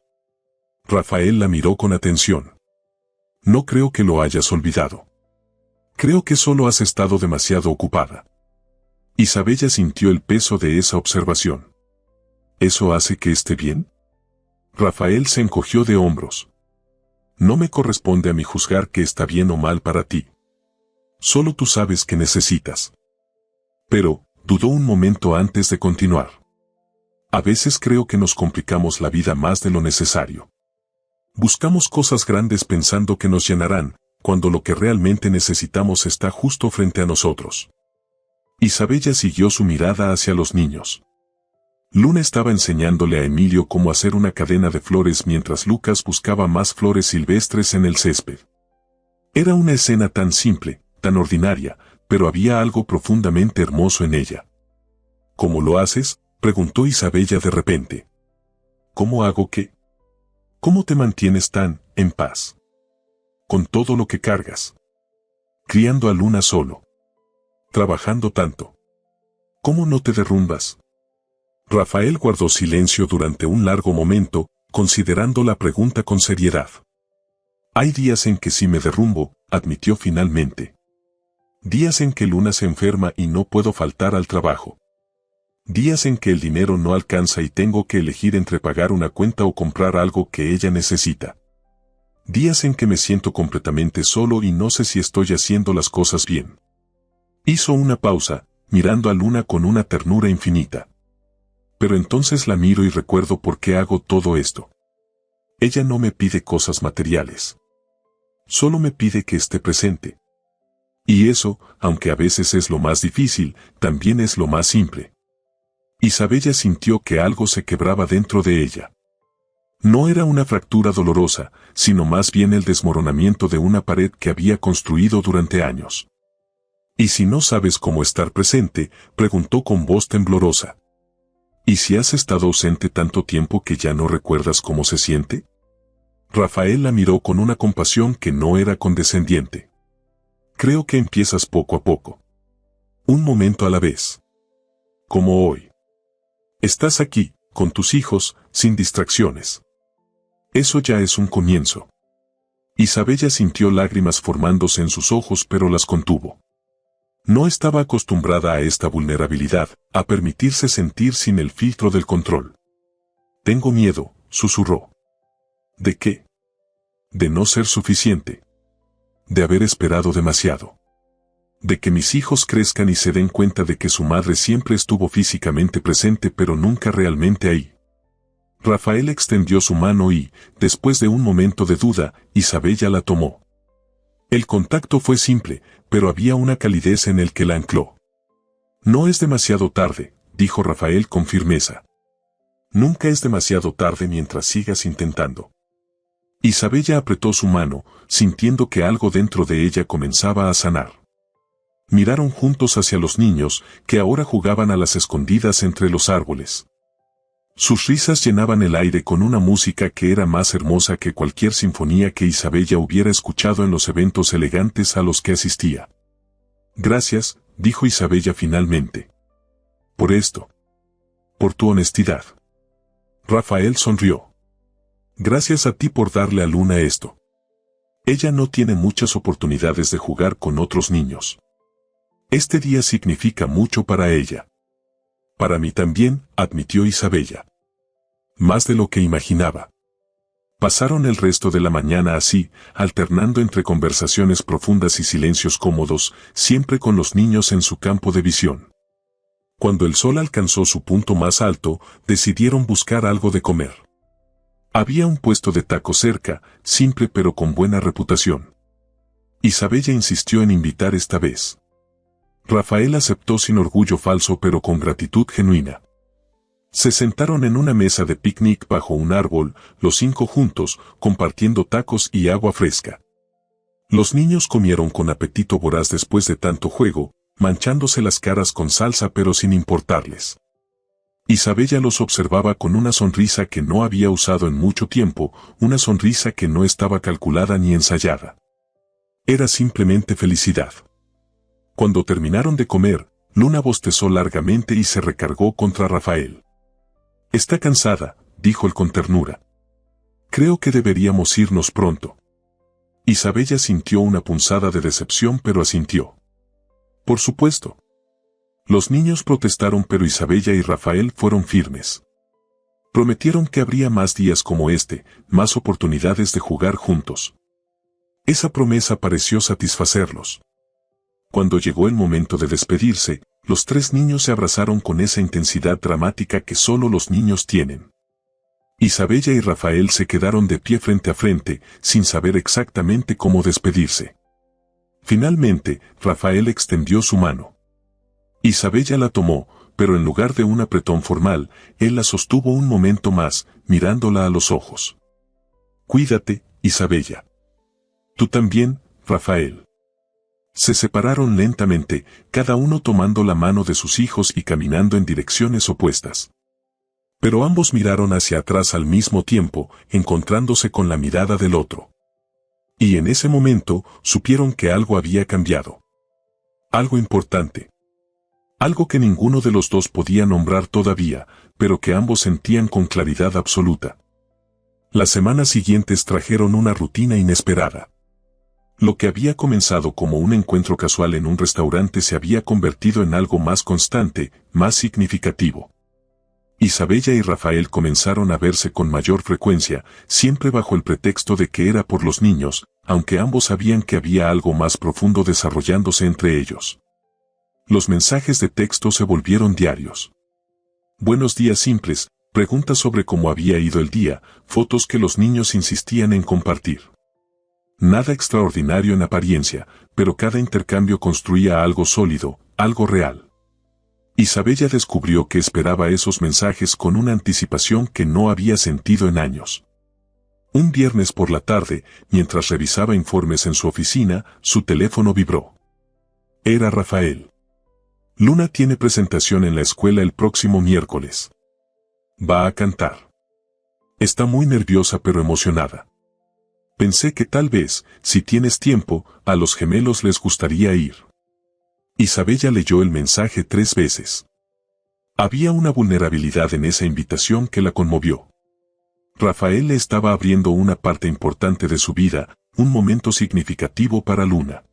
Rafael la miró con atención. «No creo que lo hayas olvidado. Creo que solo has estado demasiado ocupada». Isabella sintió el peso de esa observación. ¿Eso hace que esté bien? Rafael se encogió de hombros. «No me corresponde a mí juzgar qué está bien o mal para ti. Solo tú sabes qué necesitas». Pero, dudó un momento antes de continuar. «A veces creo que nos complicamos la vida más de lo necesario. Buscamos cosas grandes pensando que nos llenarán, cuando lo que realmente necesitamos está justo frente a nosotros». Isabella siguió su mirada hacia los niños. Luna estaba enseñándole a Emilio cómo hacer una cadena de flores mientras Lucas buscaba más flores silvestres en el césped. Era una escena tan simple, tan ordinaria, pero había algo profundamente hermoso en ella. «¿Cómo lo haces?», preguntó Isabella de repente. «¿Cómo hago qué? ¿Cómo te mantienes tan en paz? Con todo lo que cargas. Criando a Luna solo. Trabajando tanto. ¿Cómo no te derrumbas?». Rafael guardó silencio durante un largo momento, considerando la pregunta con seriedad. «Hay días en que sí me derrumbo», admitió finalmente. «Días en que Luna se enferma y no puedo faltar al trabajo. Días en que el dinero no alcanza y tengo que elegir entre pagar una cuenta o comprar algo que ella necesita. Días en que me siento completamente solo y no sé si estoy haciendo las cosas bien». Hizo una pausa, mirando a Luna con una ternura infinita. «Pero entonces la miro y recuerdo por qué hago todo esto. Ella no me pide cosas materiales. Solo me pide que esté presente. Y eso, aunque a veces es lo más difícil, también es lo más simple». Isabella sintió que algo se quebraba dentro de ella. No era una fractura dolorosa, sino más bien el desmoronamiento de una pared que había construido durante años. «¿Y si no sabes cómo estar presente?», preguntó con voz temblorosa. «¿Y si has estado ausente tanto tiempo que ya no recuerdas cómo se siente?». Rafael la miró con una compasión que no era condescendiente. «Creo que empiezas poco a poco. Un momento a la vez. Como hoy. Estás aquí, con tus hijos, sin distracciones. Eso ya es un comienzo. Isabella sintió lágrimas formándose en sus ojos, pero las contuvo. No estaba acostumbrada a esta vulnerabilidad, a permitirse sentir sin el filtro del control. Tengo miedo, susurró. ¿De qué? De no ser suficiente. De haber esperado demasiado. De que mis hijos crezcan y se den cuenta de que su madre siempre estuvo físicamente presente pero nunca realmente ahí. Rafael extendió su mano y, después de un momento de duda, Isabella la tomó. El contacto fue simple, pero había una calidez en el que la ancló. No es demasiado tarde, dijo Rafael con firmeza. Nunca es demasiado tarde mientras sigas intentando. Isabella apretó su mano, sintiendo que algo dentro de ella comenzaba a sanar. Miraron juntos hacia los niños, que ahora jugaban a las escondidas entre los árboles. Sus risas llenaban el aire con una música que era más hermosa que cualquier sinfonía que Isabella hubiera escuchado en los eventos elegantes a los que asistía. Gracias, dijo Isabella finalmente. Por esto. Por tu honestidad. Rafael sonrió. Gracias a ti por darle a Luna esto. Ella no tiene muchas oportunidades de jugar con otros niños. Este día significa mucho para ella. Para mí también, admitió Isabella. Más de lo que imaginaba. Pasaron el resto de la mañana así, alternando entre conversaciones profundas y silencios cómodos, siempre con los niños en su campo de visión. Cuando el sol alcanzó su punto más alto, decidieron buscar algo de comer. Había un puesto de tacos cerca, simple pero con buena reputación. Isabella insistió en invitar esta vez. Rafael aceptó sin orgullo falso pero con gratitud genuina. Se sentaron en una mesa de picnic bajo un árbol, los 5 juntos, compartiendo tacos y agua fresca. Los niños comieron con apetito voraz después de tanto juego, manchándose las caras con salsa pero sin importarles. Isabella los observaba con una sonrisa que no había usado en mucho tiempo, una sonrisa que no estaba calculada ni ensayada. Era simplemente felicidad. Cuando terminaron de comer, Luna bostezó largamente y se recargó contra Rafael. Está cansada, dijo él con ternura. Creo que deberíamos irnos pronto. Isabella sintió una punzada de decepción pero asintió. Por supuesto. Los niños protestaron pero Isabella y Rafael fueron firmes. Prometieron que habría más días como este, más oportunidades de jugar juntos. Esa promesa pareció satisfacerlos. Cuando llegó el momento de despedirse, los 3 niños se abrazaron con esa intensidad dramática que solo los niños tienen. Isabella y Rafael se quedaron de pie frente a frente, sin saber exactamente cómo despedirse. Finalmente, Rafael extendió su mano. Isabella la tomó, pero en lugar de un apretón formal, él la sostuvo un momento más, mirándola a los ojos. Cuídate, Isabella. Tú también, Rafael. Se separaron lentamente, cada uno tomando la mano de sus hijos y caminando en direcciones opuestas. Pero ambos miraron hacia atrás al mismo tiempo, encontrándose con la mirada del otro. Y en ese momento, supieron que algo había cambiado. Algo importante. Algo que ninguno de los dos podía nombrar todavía, pero que ambos sentían con claridad absoluta. Las semanas siguientes trajeron una rutina inesperada. Lo que había comenzado como un encuentro casual en un restaurante se había convertido en algo más constante, más significativo. Isabella y Rafael comenzaron a verse con mayor frecuencia, siempre bajo el pretexto de que era por los niños, aunque ambos sabían que había algo más profundo desarrollándose entre ellos. Los mensajes de texto se volvieron diarios. Buenos días simples, preguntas sobre cómo había ido el día, fotos que los niños insistían en compartir. Nada extraordinario en apariencia, pero cada intercambio construía algo sólido, algo real. Isabella descubrió que esperaba esos mensajes con una anticipación que no había sentido en años. Un viernes por la tarde, mientras revisaba informes en su oficina, su teléfono vibró. Era Rafael. Luna tiene presentación en la escuela el próximo miércoles. Va a cantar. Está muy nerviosa pero emocionada. Pensé que tal vez, si tienes tiempo, a los gemelos les gustaría ir. Isabella leyó el mensaje 3 veces. Había una vulnerabilidad en esa invitación que la conmovió. Rafael le estaba abriendo una parte importante de su vida, un momento significativo para Luna.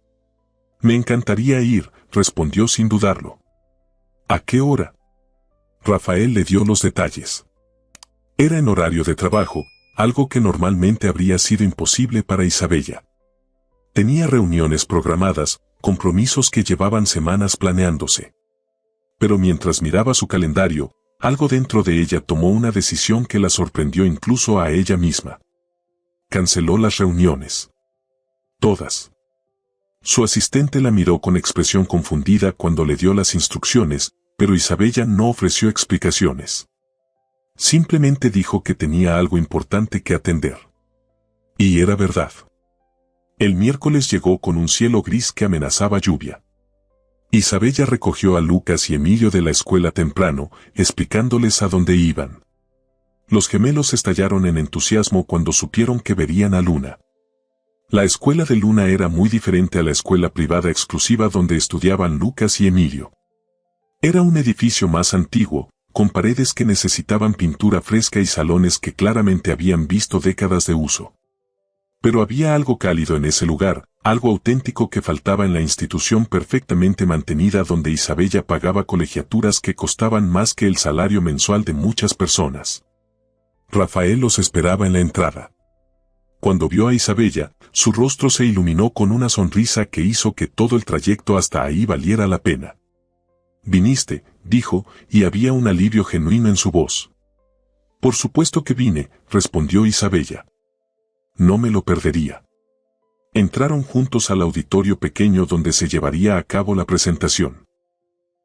Me encantaría ir, respondió sin dudarlo. ¿A qué hora? Rafael le dio los detalles. Era en horario de trabajo, algo que normalmente habría sido imposible para Isabella. Tenía reuniones programadas, compromisos que llevaban semanas planeándose. Pero mientras miraba su calendario, algo dentro de ella tomó una decisión que la sorprendió incluso a ella misma. Canceló las reuniones. Todas. Su asistente la miró con expresión confundida cuando le dio las instrucciones, pero Isabella no ofreció explicaciones. Simplemente dijo que tenía algo importante que atender. Y era verdad. El miércoles llegó con un cielo gris que amenazaba lluvia. Isabella recogió a Lucas y Emilio de la escuela temprano, explicándoles a dónde iban. Los gemelos estallaron en entusiasmo cuando supieron que verían a Luna. La escuela de Luna era muy diferente a la escuela privada exclusiva donde estudiaban Lucas y Emilio. Era un edificio más antiguo, con paredes que necesitaban pintura fresca y salones que claramente habían visto décadas de uso. Pero había algo cálido en ese lugar, algo auténtico que faltaba en la institución perfectamente mantenida donde Isabella pagaba colegiaturas que costaban más que el salario mensual de muchas personas. Rafael los esperaba en la entrada. Cuando vio a Isabella, su rostro se iluminó con una sonrisa que hizo que todo el trayecto hasta ahí valiera la pena. «Viniste», dijo, y había un alivio genuino en su voz. «Por supuesto que vine», respondió Isabella. «No me lo perdería». Entraron juntos al auditorio pequeño donde se llevaría a cabo la presentación.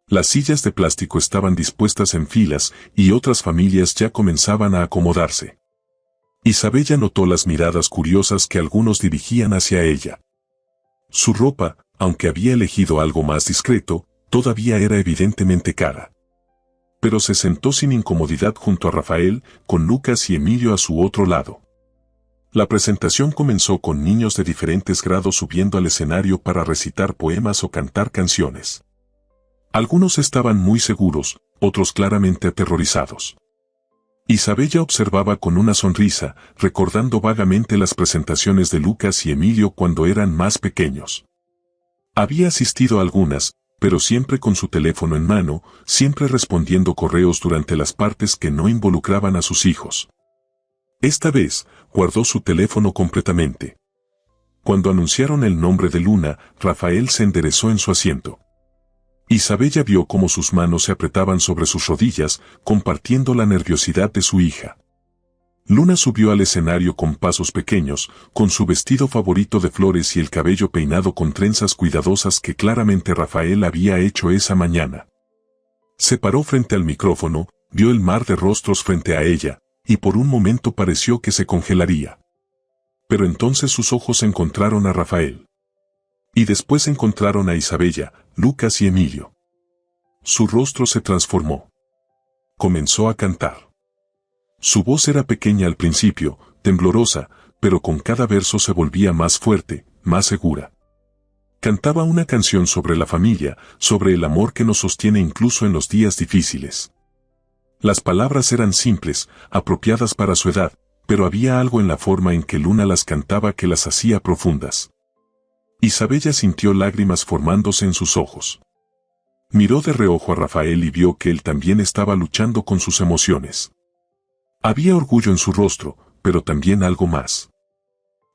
Las sillas de plástico estaban dispuestas en filas y otras familias ya comenzaban a acomodarse. Isabella notó las miradas curiosas que algunos dirigían hacia ella. Su ropa, aunque había elegido algo más discreto, todavía era evidentemente cara. Pero se sentó sin incomodidad junto a Rafael, con Lucas y Emilio a su otro lado. La presentación comenzó con niños de diferentes grados subiendo al escenario para recitar poemas o cantar canciones. Algunos estaban muy seguros, otros claramente aterrorizados. Isabella observaba con una sonrisa, recordando vagamente las presentaciones de Lucas y Emilio cuando eran más pequeños. Había asistido a algunas, pero siempre con su teléfono en mano, siempre respondiendo correos durante las partes que no involucraban a sus hijos. Esta vez, guardó su teléfono completamente. Cuando anunciaron el nombre de Luna, Rafael se enderezó en su asiento. Isabella vio cómo sus manos se apretaban sobre sus rodillas, compartiendo la nerviosidad de su hija. Luna subió al escenario con pasos pequeños, con su vestido favorito de flores y el cabello peinado con trenzas cuidadosas que claramente Rafael había hecho esa mañana. Se paró frente al micrófono, vio el mar de rostros frente a ella, y por un momento pareció que se congelaría. Pero entonces sus ojos encontraron a Rafael. Y después encontraron a Isabella, Lucas y Emilio. Su rostro se transformó. Comenzó a cantar. Su voz era pequeña al principio, temblorosa, pero con cada verso se volvía más fuerte, más segura. Cantaba una canción sobre la familia, sobre el amor que nos sostiene incluso en los días difíciles. Las palabras eran simples, apropiadas para su edad, pero había algo en la forma en que Luna las cantaba que las hacía profundas. Isabella sintió lágrimas formándose en sus ojos. Miró de reojo a Rafael y vio que él también estaba luchando con sus emociones. Había orgullo en su rostro, pero también algo más.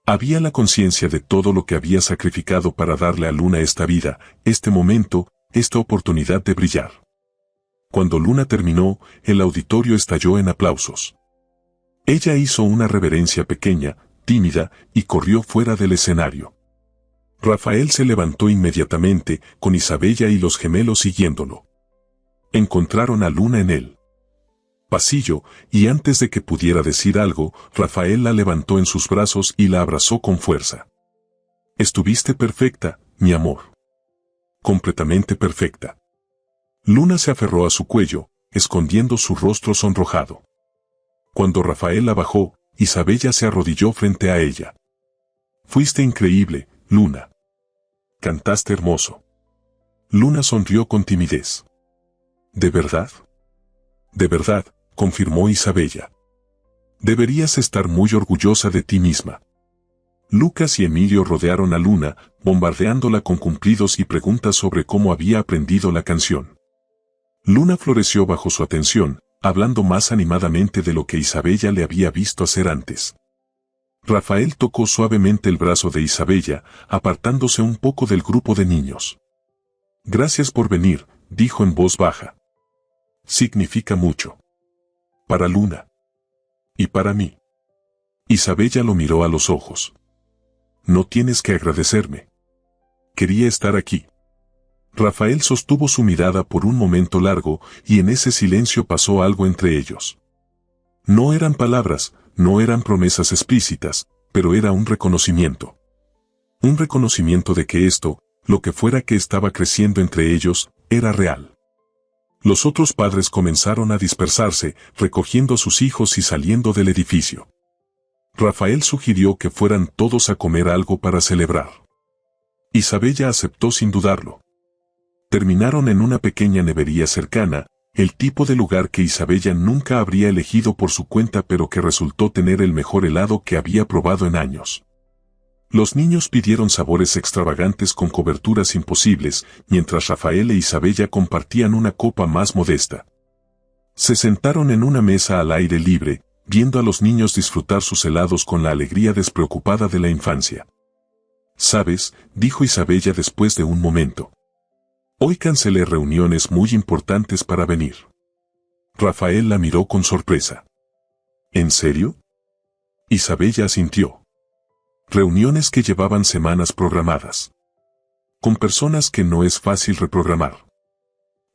Había la conciencia de todo lo que había sacrificado para darle a Luna esta vida, este momento, esta oportunidad de brillar. Cuando Luna terminó, el auditorio estalló en aplausos. Ella hizo una reverencia pequeña, tímida, y corrió fuera del escenario. Rafael se levantó inmediatamente, con Isabella y los gemelos siguiéndolo. Encontraron a Luna en el pasillo, y antes de que pudiera decir algo, Rafael la levantó en sus brazos y la abrazó con fuerza. «Estuviste perfecta, mi amor. Completamente perfecta». Luna se aferró a su cuello, escondiendo su rostro sonrojado. Cuando Rafael la bajó, Isabella se arrodilló frente a ella. «Fuiste increíble, Luna. Cantaste hermoso». Luna sonrió con timidez. «¿De verdad?». De verdad, confirmó Isabella. Deberías estar muy orgullosa de ti misma. Lucas y Emilio rodearon a Luna, bombardeándola con cumplidos y preguntas sobre cómo había aprendido la canción. Luna floreció bajo su atención, hablando más animadamente de lo que Isabella le había visto hacer antes. Rafael tocó suavemente el brazo de Isabella, apartándose un poco del grupo de niños. Gracias por venir, dijo en voz baja. Significa mucho. Para Luna. Y para mí. Isabella lo miró a los ojos. No tienes que agradecerme. Quería estar aquí. Rafael sostuvo su mirada por un momento largo y en ese silencio pasó algo entre ellos. No eran palabras, no eran promesas explícitas, pero era un reconocimiento. Un reconocimiento de que esto, lo que fuera que estaba creciendo entre ellos, era real. Los otros padres comenzaron a dispersarse, recogiendo a sus hijos y saliendo del edificio. Rafael sugirió que fueran todos a comer algo para celebrar. Isabella aceptó sin dudarlo. Terminaron en una pequeña nevería cercana, el tipo de lugar que Isabella nunca habría elegido por su cuenta pero que resultó tener el mejor helado que había probado en años. Los niños pidieron sabores extravagantes con coberturas imposibles, mientras Rafael e Isabella compartían una copa más modesta. Se sentaron en una mesa al aire libre, viendo a los niños disfrutar sus helados con la alegría despreocupada de la infancia. «¿Sabes?», dijo Isabella después de un momento. «Hoy cancelé reuniones muy importantes para venir». Rafael la miró con sorpresa. «¿En serio?». Isabella asintió. Reuniones que llevaban semanas programadas. Con personas que no es fácil reprogramar.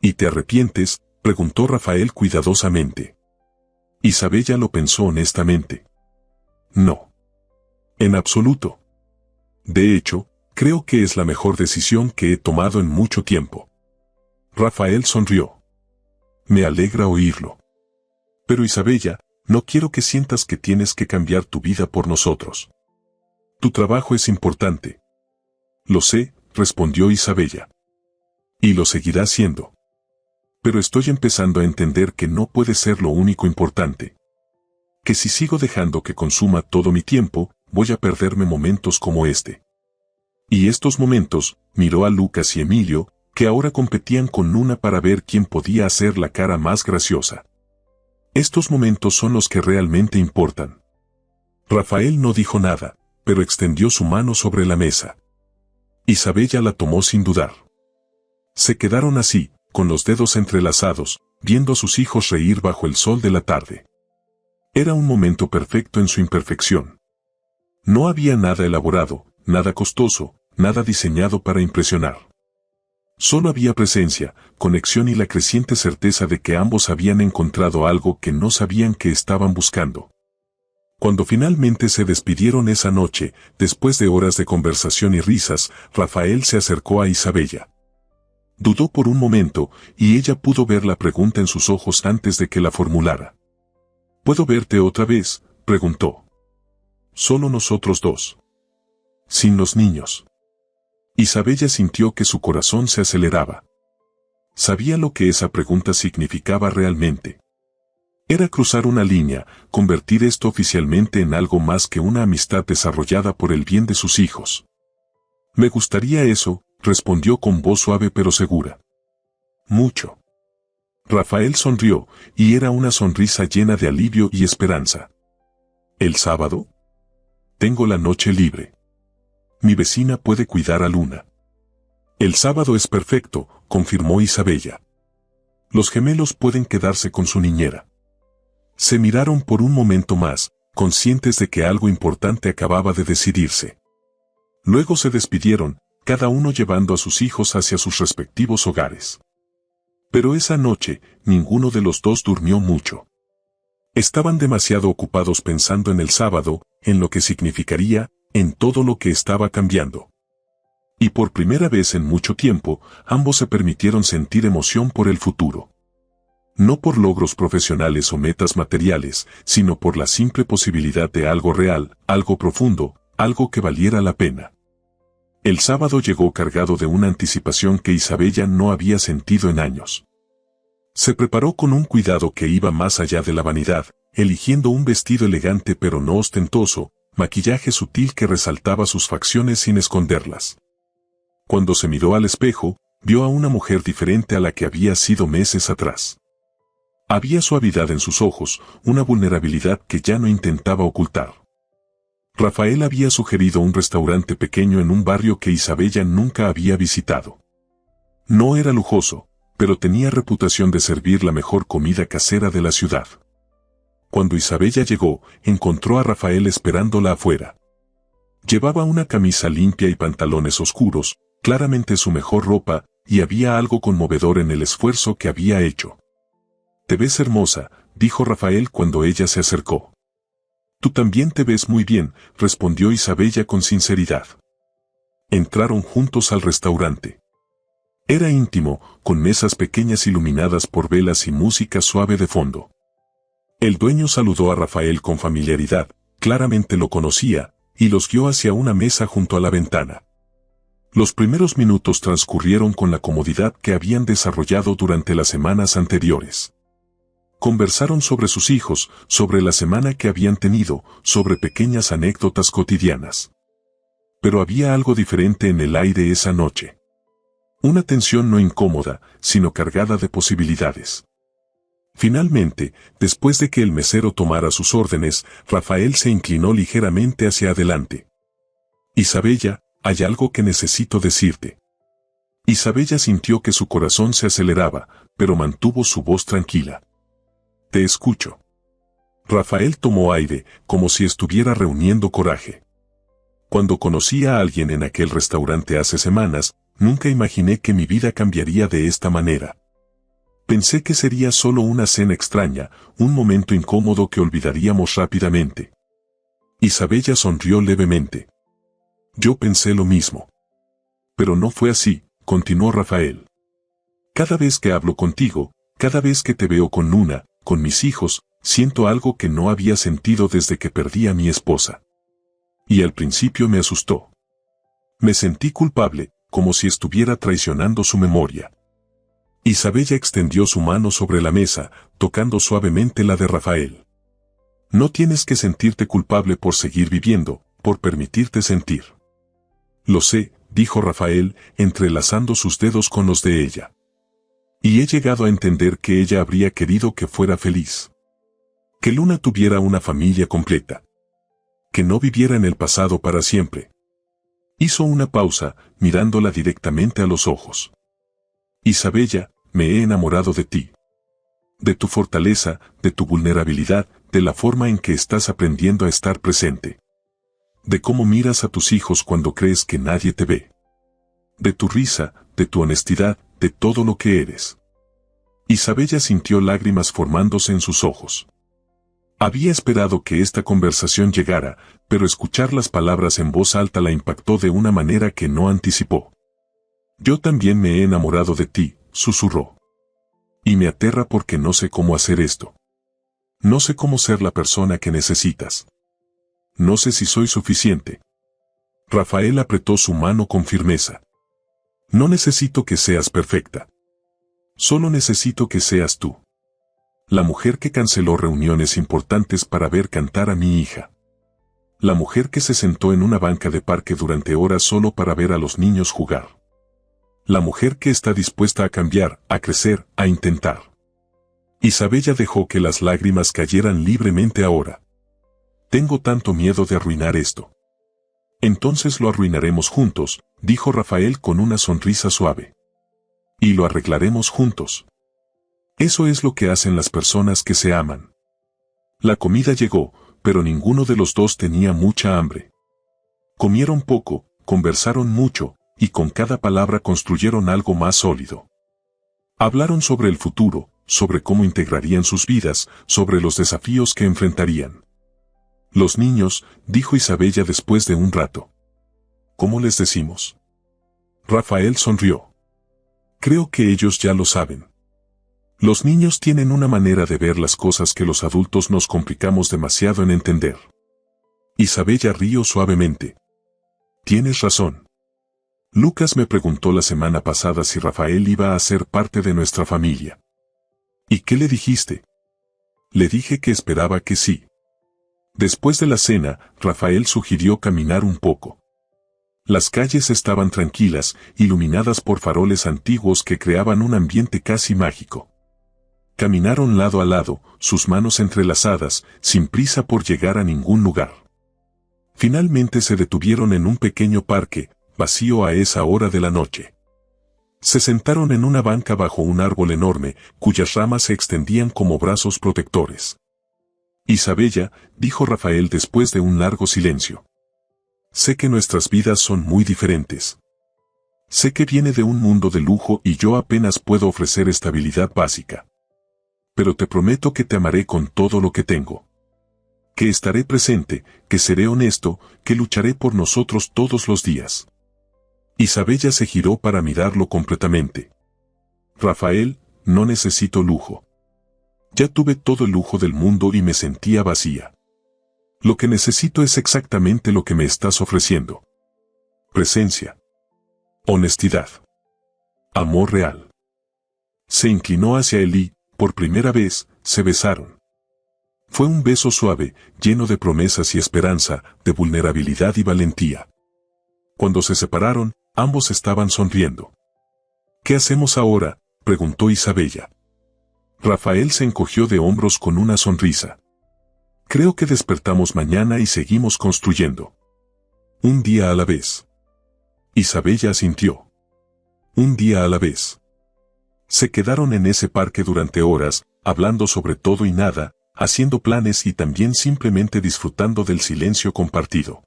¿Y te arrepientes?, preguntó Rafael cuidadosamente. Isabella lo pensó honestamente. No. En absoluto. De hecho, creo que es la mejor decisión que he tomado en mucho tiempo. Rafael sonrió. Me alegra oírlo. Pero Isabella, no quiero que sientas que tienes que cambiar tu vida por nosotros. Tu trabajo es importante. Lo sé, respondió Isabella. Y lo seguirá siendo. Pero estoy empezando a entender que no puede ser lo único importante. Que si sigo dejando que consuma todo mi tiempo, voy a perderme momentos como este. Y estos momentos, miró a Lucas y Emilio, que ahora competían con Luna para ver quién podía hacer la cara más graciosa. Estos momentos son los que realmente importan. Rafael no dijo nada, pero extendió su mano sobre la mesa. Isabella la tomó sin dudar. Se quedaron así, con los dedos entrelazados, viendo a sus hijos reír bajo el sol de la tarde. Era un momento perfecto en su imperfección. No había nada elaborado, nada costoso, nada diseñado para impresionar. Solo había presencia, conexión y la creciente certeza de que ambos habían encontrado algo que no sabían que estaban buscando. Cuando finalmente se despidieron esa noche, después de horas de conversación y risas, Rafael se acercó a Isabella. Dudó por un momento, y ella pudo ver la pregunta en sus ojos antes de que la formulara. ¿Puedo verte otra vez?, preguntó. Solo nosotros dos. Sin los niños. Isabella sintió que su corazón se aceleraba. Sabía lo que esa pregunta significaba realmente. Era cruzar una línea, convertir esto oficialmente en algo más que una amistad desarrollada por el bien de sus hijos. Me gustaría eso, respondió con voz suave pero segura. Mucho. Rafael sonrió, y era una sonrisa llena de alivio y esperanza. ¿El sábado? Tengo la noche libre. Mi vecina puede cuidar a Luna. El sábado es perfecto, confirmó Isabella. Los gemelos pueden quedarse con su niñera. Se miraron por un momento más, conscientes de que algo importante acababa de decidirse. Luego se despidieron, cada uno llevando a sus hijos hacia sus respectivos hogares. Pero esa noche, ninguno de los dos durmió mucho. Estaban demasiado ocupados pensando en el sábado, en lo que significaría, en todo lo que estaba cambiando. Y por primera vez en mucho tiempo, ambos se permitieron sentir emoción por el futuro. No por logros profesionales o metas materiales, sino por la simple posibilidad de algo real, algo profundo, algo que valiera la pena. El sábado llegó cargado de una anticipación que Isabella no había sentido en años. Se preparó con un cuidado que iba más allá de la vanidad, eligiendo un vestido elegante pero no ostentoso, maquillaje sutil que resaltaba sus facciones sin esconderlas. Cuando se miró al espejo, vio a una mujer diferente a la que había sido meses atrás. Había suavidad en sus ojos, una vulnerabilidad que ya no intentaba ocultar. Rafael había sugerido un restaurante pequeño en un barrio que Isabella nunca había visitado. No era lujoso, pero tenía reputación de servir la mejor comida casera de la ciudad. Cuando Isabella llegó, encontró a Rafael esperándola afuera. Llevaba una camisa limpia y pantalones oscuros, claramente su mejor ropa, y había algo conmovedor en el esfuerzo que había hecho. «Te ves hermosa», dijo Rafael cuando ella se acercó. «Tú también te ves muy bien», respondió Isabella con sinceridad. Entraron juntos al restaurante. Era íntimo, con mesas pequeñas iluminadas por velas y música suave de fondo. El dueño saludó a Rafael con familiaridad, claramente lo conocía, y los guió hacia una mesa junto a la ventana. Los primeros minutos transcurrieron con la comodidad que habían desarrollado durante las semanas anteriores. Conversaron sobre sus hijos, sobre la semana que habían tenido, sobre pequeñas anécdotas cotidianas. Pero había algo diferente en el aire esa noche. Una tensión no incómoda, sino cargada de posibilidades. Finalmente, después de que el mesero tomara sus órdenes, Rafael se inclinó ligeramente hacia adelante. «Isabella, hay algo que necesito decirte». Isabella sintió que su corazón se aceleraba, pero mantuvo su voz tranquila. «Te escucho». Rafael tomó aire, como si estuviera reuniendo coraje. «Cuando conocí a alguien en aquel restaurante hace semanas, nunca imaginé que mi vida cambiaría de esta manera. Pensé que sería solo una cena extraña, un momento incómodo que olvidaríamos rápidamente». Isabella sonrió levemente. «Yo pensé lo mismo. Pero no fue así», continuó Rafael. «Cada vez que hablo contigo, cada vez que te veo con Luna, con mis hijos, siento algo que no había sentido desde que perdí a mi esposa. Y al principio me asustó. Me sentí culpable, como si estuviera traicionando su memoria». Isabella extendió su mano sobre la mesa, tocando suavemente la de Rafael. «No tienes que sentirte culpable por seguir viviendo, por permitirte sentir». «Lo sé», dijo Rafael, entrelazando sus dedos con los de ella. «Y he llegado a entender que ella habría querido que fuera feliz. Que Luna tuviera una familia completa. Que no viviera en el pasado para siempre». Hizo una pausa, mirándola directamente a los ojos. «Isabella, me he enamorado de ti. De tu fortaleza, de tu vulnerabilidad, de la forma en que estás aprendiendo a estar presente. De cómo miras a tus hijos cuando crees que nadie te ve. De tu risa, de tu honestidad, de todo lo que eres». Isabella sintió lágrimas formándose en sus ojos. Había esperado que esta conversación llegara, pero escuchar las palabras en voz alta la impactó de una manera que no anticipó. «Yo también me he enamorado de ti», susurró. «Y me aterra porque no sé cómo hacer esto. No sé cómo ser la persona que necesitas. No sé si soy suficiente». Rafael apretó su mano con firmeza. «No necesito que seas perfecta. Solo necesito que seas tú. La mujer que canceló reuniones importantes para ver cantar a mi hija. La mujer que se sentó en una banca de parque durante horas solo para ver a los niños jugar. La mujer que está dispuesta a cambiar, a crecer, a intentar». Isabella dejó que las lágrimas cayeran libremente ahora. «Tengo tanto miedo de arruinar esto». «Entonces lo arruinaremos juntos», dijo Rafael con una sonrisa suave. «Y lo arreglaremos juntos. Eso es lo que hacen las personas que se aman». La comida llegó, pero ninguno de los dos tenía mucha hambre. Comieron poco, conversaron mucho, y con cada palabra construyeron algo más sólido. Hablaron sobre el futuro, sobre cómo integrarían sus vidas, sobre los desafíos que enfrentarían. «Los niños», dijo Isabella después de un rato. «¿Cómo les decimos?» Rafael sonrió. «Creo que ellos ya lo saben. Los niños tienen una manera de ver las cosas que los adultos nos complicamos demasiado en entender». Isabella rió suavemente. «Tienes razón. Lucas me preguntó la semana pasada si Rafael iba a ser parte de nuestra familia. ¿Y qué le dijiste? Le dije que esperaba que sí. Después de la cena, Rafael sugirió caminar un poco. Las calles estaban tranquilas, iluminadas por faroles antiguos que creaban un ambiente casi mágico. Caminaron lado a lado, sus manos entrelazadas, sin prisa por llegar a ningún lugar. Finalmente se detuvieron en un pequeño parque, vacío a esa hora de la noche. Se sentaron en una banca bajo un árbol enorme, cuyas ramas se extendían como brazos protectores. Isabella, dijo Rafael después de un largo silencio. Sé que nuestras vidas son muy diferentes. Sé que viene de un mundo de lujo y yo apenas puedo ofrecer estabilidad básica. Pero te prometo que te amaré con todo lo que tengo. Que estaré presente, que seré honesto, que lucharé por nosotros todos los días. Isabella se giró para mirarlo completamente. Rafael, no necesito lujo. Ya tuve todo el lujo del mundo y me sentía vacía. Lo que necesito es exactamente lo que me estás ofreciendo. Presencia. Honestidad. Amor real. Se inclinó hacia él y, por primera vez, se besaron. Fue un beso suave, lleno de promesas y esperanza, de vulnerabilidad y valentía. Cuando se separaron, ambos estaban sonriendo. ¿Qué hacemos ahora?, preguntó Isabella. Rafael se encogió de hombros con una sonrisa. Creo que despertamos mañana y seguimos construyendo. Un día a la vez. Isabella asintió. Un día a la vez. Se quedaron en ese parque durante horas, hablando sobre todo y nada, haciendo planes y también simplemente disfrutando del silencio compartido.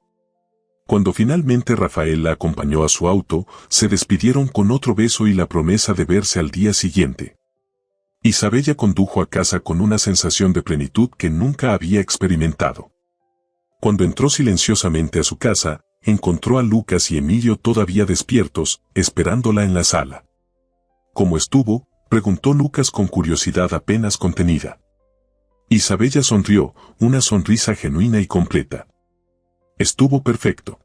Cuando finalmente Rafael la acompañó a su auto, se despidieron con otro beso y la promesa de verse al día siguiente. Isabella condujo a casa con una sensación de plenitud que nunca había experimentado. Cuando entró silenciosamente a su casa, encontró a Lucas y Emilio todavía despiertos, esperándola en la sala. ¿Cómo estuvo?, preguntó Lucas con curiosidad apenas contenida. Isabella sonrió, una sonrisa genuina y completa. Estuvo perfecto.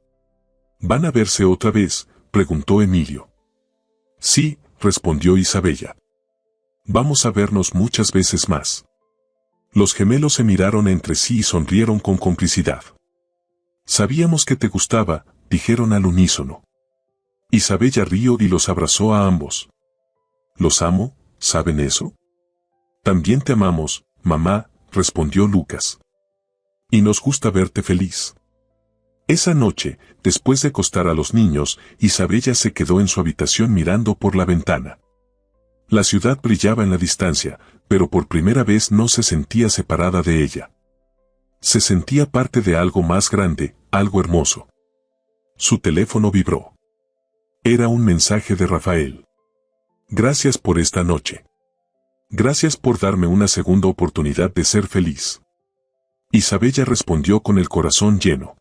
¿Van a verse otra vez?, preguntó Emilio. Sí, respondió Isabella. Vamos a vernos muchas veces más. Los gemelos se miraron entre sí y sonrieron con complicidad. Sabíamos que te gustaba, dijeron al unísono. Isabella rió y los abrazó a ambos. Los amo, ¿saben eso? También te amamos, mamá, respondió Lucas. Y nos gusta verte feliz. Esa noche, después de acostar a los niños, Isabella se quedó en su habitación mirando por la ventana. La ciudad brillaba en la distancia, pero por primera vez no se sentía separada de ella. Se sentía parte de algo más grande, algo hermoso. Su teléfono vibró. Era un mensaje de Rafael. Gracias por esta noche. Gracias por darme una segunda oportunidad de ser feliz. Isabella respondió con el corazón lleno.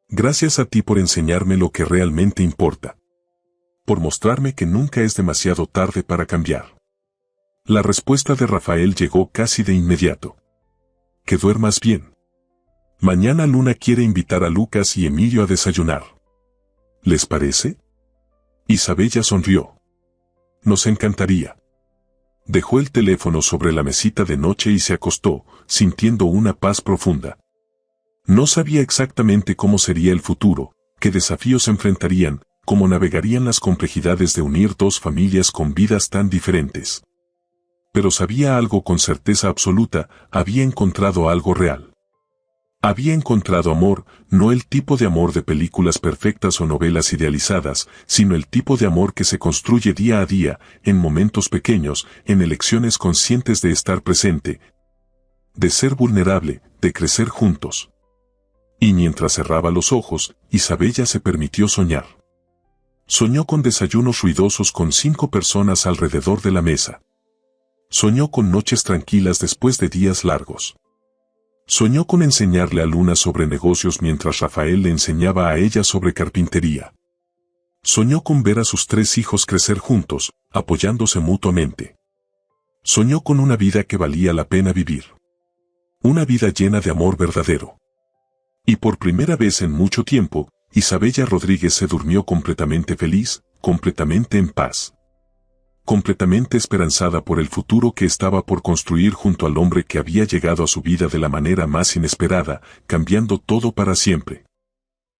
Gracias a ti por enseñarme lo que realmente importa. Por mostrarme que nunca es demasiado tarde para cambiar. La respuesta de Rafael llegó casi de inmediato. Que duermas bien. Mañana Luna quiere invitar a Lucas y Emilio a desayunar. ¿Les parece? Isabella sonrió. Nos encantaría. Dejó el teléfono sobre la mesita de noche y se acostó, sintiendo una paz profunda. No sabía exactamente cómo sería el futuro, qué desafíos enfrentarían, cómo navegarían las complejidades de unir dos familias con vidas tan diferentes. Pero sabía algo con certeza absoluta, había encontrado algo real. Había encontrado amor, no el tipo de amor de películas perfectas o novelas idealizadas, sino el tipo de amor que se construye día a día, en momentos pequeños, en elecciones conscientes de estar presente, de ser vulnerable, de crecer juntos. Y mientras cerraba los ojos, Isabella se permitió soñar. Soñó con desayunos ruidosos con 5 personas alrededor de la mesa. Soñó con noches tranquilas después de días largos. Soñó con enseñarle a Luna sobre negocios mientras Rafael le enseñaba a ella sobre carpintería. Soñó con ver a sus 3 hijos crecer juntos, apoyándose mutuamente. Soñó con una vida que valía la pena vivir. Una vida llena de amor verdadero. Y por primera vez en mucho tiempo, Isabella Rodríguez se durmió completamente feliz, completamente en paz. completamente esperanzada por el futuro que estaba por construir junto al hombre que había llegado a su vida de la manera más inesperada, cambiando todo para siempre.